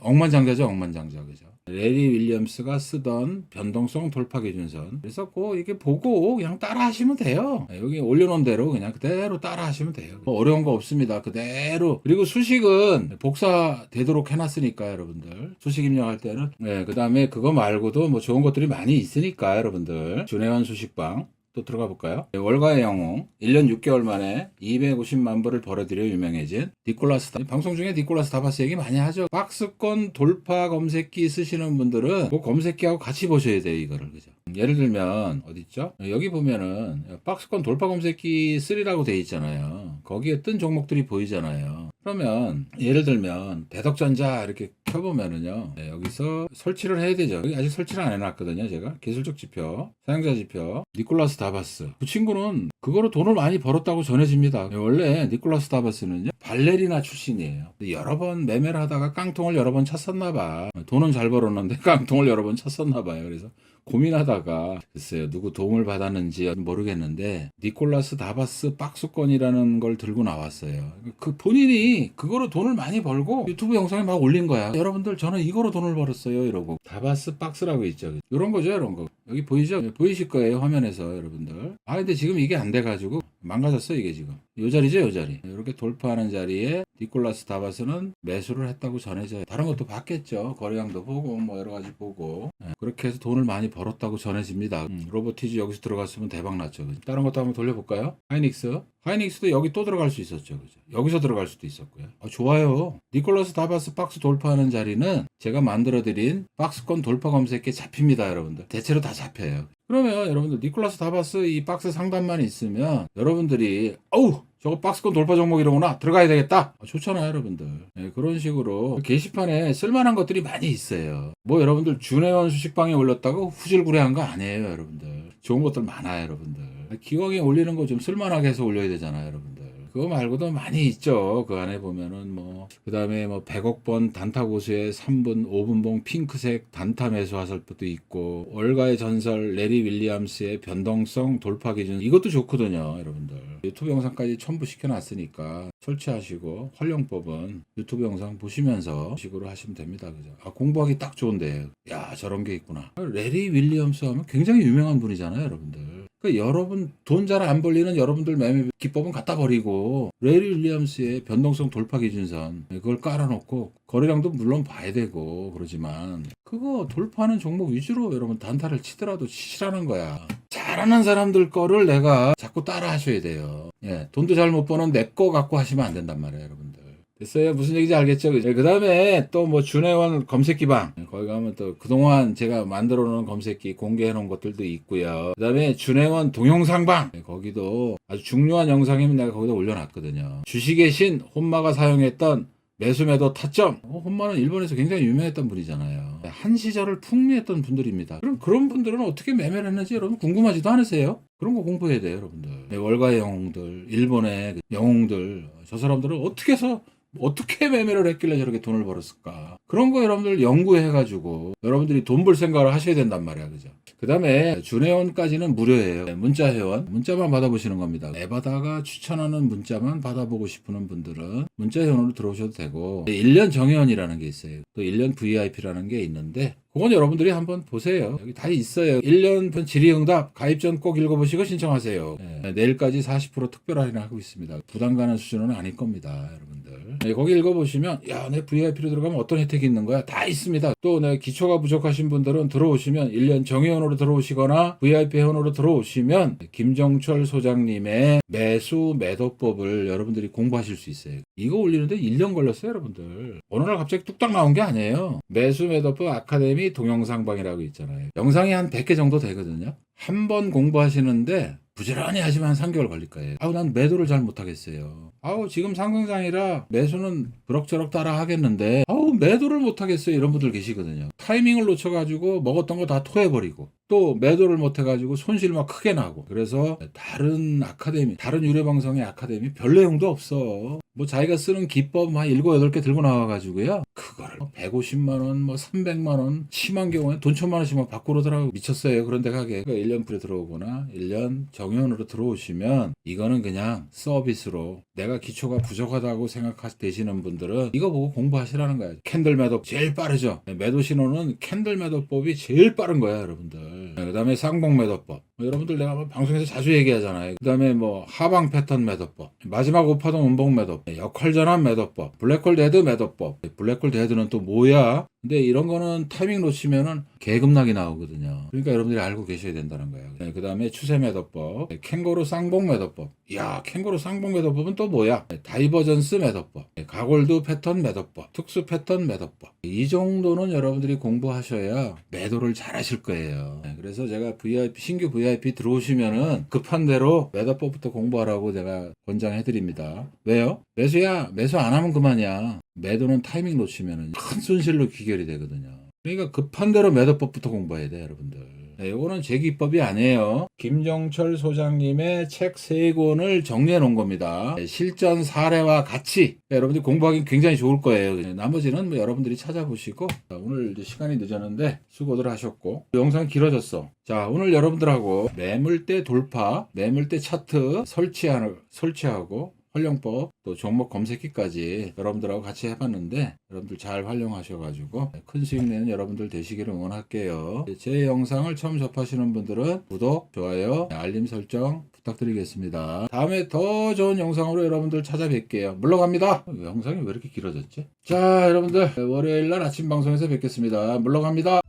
억만장자죠. 억만장자 그죠? 레리 윌리엄스가 쓰던 변동성 돌파 기준선. 그래서 이게 보고 그냥 따라 하시면 돼요. 여기 올려놓은 대로 그냥 그대로 따라 하시면 돼요. 뭐 어려운 거 없습니다. 그대로. 그리고 수식은 복사 되도록 해놨으니까 여러분들. 수식 입력할 때는. 네, 그 다음에 그거 말고도 뭐 좋은 것들이 많이 있으니까 여러분들. 준회원 수식방. 또 들어가 볼까요? 월가의 영웅 1년 6개월 만에 250만 불을 벌어들여 유명해진 니콜라스 방송 중에 니콜라스 다바스 얘기 많이 하죠. 박스권 돌파 검색기 쓰시는 분들은 그 검색기하고 같이 보셔야 돼요. 이거를 그죠? 예를 들면 어디 있죠? 여기 보면은 박스권 돌파 검색기 3라고 돼 있잖아요. 거기에 뜬 종목들이 보이잖아요. 그러면 예를 들면 대덕전자 이렇게 켜보면은요. 네, 여기서 설치를 해야 되죠. 여기 아직 설치를 안 해놨거든요. 제가 기술적 지표, 사용자 지표, 니콜라스 다바스. 그 친구는 그거로 돈을 많이 벌었다고 전해집니다. 원래 니콜라스 다바스는요. 발레리나 출신이에요. 여러 번 매매를 하다가 깡통을 여러 번 찼었나 봐. 돈은 잘 벌었는데 깡통을 여러 번 찼었나 봐요. 그래서 고민하다가 글쎄요 누구 도움을 받았는지 모르겠는데 니콜라스 다바스 박스권이라는 걸 들고 나왔어요. 그 본인이 그거로 돈을 많이 벌고 유튜브 영상에 막 올린 거야. 여러분들 저는 이거로 돈을 벌었어요 이러고. 다바스 박스라고 있죠. 이런 거죠. 이런 거 여기 보이죠? 보이실 거예요 화면에서 여러분들. 근데 지금 이게 안 돼가지고 망가졌어 이게 지금. 요 자리죠 요 자리. 이렇게 돌파하는 자리에 니콜라스 다바스는 매수를 했다고 전해져요. 다른 것도 봤겠죠. 거래량도 보고 뭐 여러 가지 보고. 그렇게 해서 돈을 많이 벌었다고 전해집니다. 로보티즈 여기서 들어갔으면 대박 났죠. 다른 것도 한번 돌려볼까요? 하이닉스도 여기 또 들어갈 수 있었죠. 그죠? 여기서 들어갈 수도 있었고요. 좋아요. 니콜라스 다바스 박스 돌파하는 자리는 제가 만들어드린 박스권 돌파 검색기에 잡힙니다. 여러분들. 대체로 다 잡혀요. 그러면 여러분들 니콜라스 다바스 이 박스 상단만 있으면 여러분들이 저거 박스권 돌파 종목이로구나 들어가야 되겠다. 좋잖아요 여러분들. 네, 그런 식으로 게시판에 쓸만한 것들이 많이 있어요. 뭐 여러분들 준회원 수식방에 올렸다고 후질구레한 거 아니에요 여러분들. 좋은 것들 많아요 여러분들. 기왕에 올리는 거 좀 쓸만하게 해서 올려야 되잖아요 여러분들. 그거 말고도 많이 있죠. 그 안에 보면은 그 다음에 100억 번 단타 고수의 3분 5분봉 핑크색 단타 매수 화살표도 있고 월가의 전설 레리 윌리엄스의 변동성 돌파 기준 이것도 좋거든요 여러분들. 유튜브 영상까지 첨부 시켜놨으니까 설치하시고 활용법은 유튜브 영상 보시면서 식으로 하시면 됩니다. 그죠? 공부하기 딱 좋은데 야 저런 게 있구나. 레리 윌리엄스 하면 굉장히 유명한 분이잖아요 여러분들. 여러분 돈 잘 안 벌리는 여러분들 매매 기법은 갖다 버리고 레리 윌리엄스의 변동성 돌파 기준선 그걸 깔아놓고 거래량도 물론 봐야 되고 그러지만 그거 돌파하는 종목 위주로 여러분 단타를 치더라도 치시라는 거야. 잘하는 사람들 거를 내가 자꾸 따라 하셔야 돼요. 돈도 잘 못 버는 내 거 갖고 하시면 안 된단 말이에요 여러분들. 됐어요? 무슨 얘기인지 알겠죠? 그 다음에 또 준회원 검색기방. 거기 가면 또 그동안 제가 만들어 놓은 검색기 공개해 놓은 것들도 있고요. 그 다음에 준회원 동영상방. 거기도 아주 중요한 영상이면 내가 거기다 올려놨거든요. 주식의 신, 혼마가 사용했던 매수매도 타점. 혼마는 일본에서 굉장히 유명했던 분이잖아요. 한 시절을 풍미했던 분들입니다. 그럼 그런 분들은 어떻게 매매를 했는지 여러분 궁금하지도 않으세요? 그런 거 공부해야 돼요, 여러분들. 월가의 영웅들, 일본의 영웅들, 저 사람들은 어떻게 매매를 했길래 저렇게 돈을 벌었을까? 그런 거 여러분들 연구해가지고 여러분들이 돈 벌 생각을 하셔야 된단 말이야. 그죠? 그 다음에 준회원까지는 무료예요. 문자 회원. 문자만 받아보시는 겁니다. 에바다가 추천하는 문자만 받아보고 싶은 분들은 문자 회원으로 들어오셔도 되고 1년 정회원이라는 게 있어요. 또 1년 VIP라는 게 있는데 그건 여러분들이 한번 보세요. 여기 다 있어요. 1년 질의응답 가입 전 꼭 읽어보시고 신청하세요. 내일까지 40% 특별 할인하고 있습니다. 부담 가는 수준은 아닐 겁니다, 여러분들. 거기 읽어보시면 야, 내 VIP로 들어가면 어떤 혜택이 있는 거야? 다 있습니다. 또 내 기초가 부족하신 분들은 들어오시면 1년 정회원으로 들어오시거나 VIP 회원으로 들어오시면 김정철 소장님의 매수 매도법을 여러분들이 공부하실 수 있어요. 이거 올리는데 1년 걸렸어요, 여러분들. 어느 날 갑자기 뚝딱 나온 게 아니에요. 매수 매도법 아카데미 동영상방이라고 있잖아요. 영상이 한 100개 정도 되거든요. 한 번 공부하시는데 부지런히 하시면 한 3개월 걸릴 거예요. 난 매도를 잘 못하겠어요. 지금 상승장이라 매수는 그럭저럭 따라 하겠는데 매도를 못하겠어요. 이런 분들 계시거든요. 타이밍을 놓쳐가지고 먹었던 거 다 토해버리고 또 매도를 못해가지고 손실 막 크게 나고. 그래서 다른 아카데미, 다른 유료방송의 아카데미 별 내용도 없어. 자기가 쓰는 기법 한 7, 8개 들고 나와가지고요. 그거를 150만원, 300만원, 심한 경우에 돈 1,000만원씩만 받고 그러더라고. 미쳤어요. 그런 데 가게. 1년 프리 들어오거나 1년 정회원으로 들어오시면 이거는 그냥 서비스로 내가 기초가 부족하다고 생각되시는 분들은 이거 보고 공부하시라는 거예요. 캔들 매도 제일 빠르죠. 매도 신호는 캔들 매도법이 제일 빠른 거야, 여러분들. 그 다음에 쌍봉 매도법. 여러분들 내가 방송에서 자주 얘기하잖아요. 그 다음에 하방 패턴 매도법, 마지막 우파동 음봉 매도법, 역할전환 매도법, 블랙홀 데드 매도법. 블랙홀 데드는 또 뭐야? 근데 이런 거는 타이밍 놓치면은 계급락이 나오거든요. 그러니까 여러분들이 알고 계셔야 된다는 거예요. 그 다음에 추세 매도법, 캥거루 쌍봉 매도법. 캥거루 쌍봉 매도법은 또 뭐야? 다이버전스 매도법, 가골드 패턴 매도법, 특수 패턴 매도법. 이 정도는 여러분들이 공부하셔야 매도를 잘 하실 거예요. 그래서 제가 신규 VIP 들어오시면은 급한 대로 매도법부터 공부하라고 제가 권장해드립니다. 왜요? 매수야, 매수 안 하면 그만이야. 매도는 타이밍 놓치면 큰 손실로 귀결이 되거든요. 그러니까 급한 대로 매도법부터 공부해야 돼, 여러분들. 이거는 제 기법이 아니에요. 김정철 소장님의 책 3권을 정리해 놓은 겁니다. 실전 사례와 같이 여러분들이 공부하기 굉장히 좋을 거예요. 나머지는 여러분들이 찾아보시고. 오늘 이제 시간이 늦었는데 수고들 하셨고 영상이 길어졌어. 자, 오늘 여러분들하고 매물대 돌파, 매물대 차트 설치하고 활용법, 또 종목 검색기까지 여러분들하고 같이 해봤는데 여러분들 잘 활용하셔가지고 큰 수익 내는 여러분들 되시기를 응원할게요. 제 영상을 처음 접하시는 분들은 구독, 좋아요, 알림 설정 부탁드리겠습니다. 다음에 더 좋은 영상으로 여러분들 찾아뵐게요. 물러갑니다. 영상이 왜 이렇게 길어졌지? 자, 여러분들 월요일날 아침 방송에서 뵙겠습니다. 물러갑니다.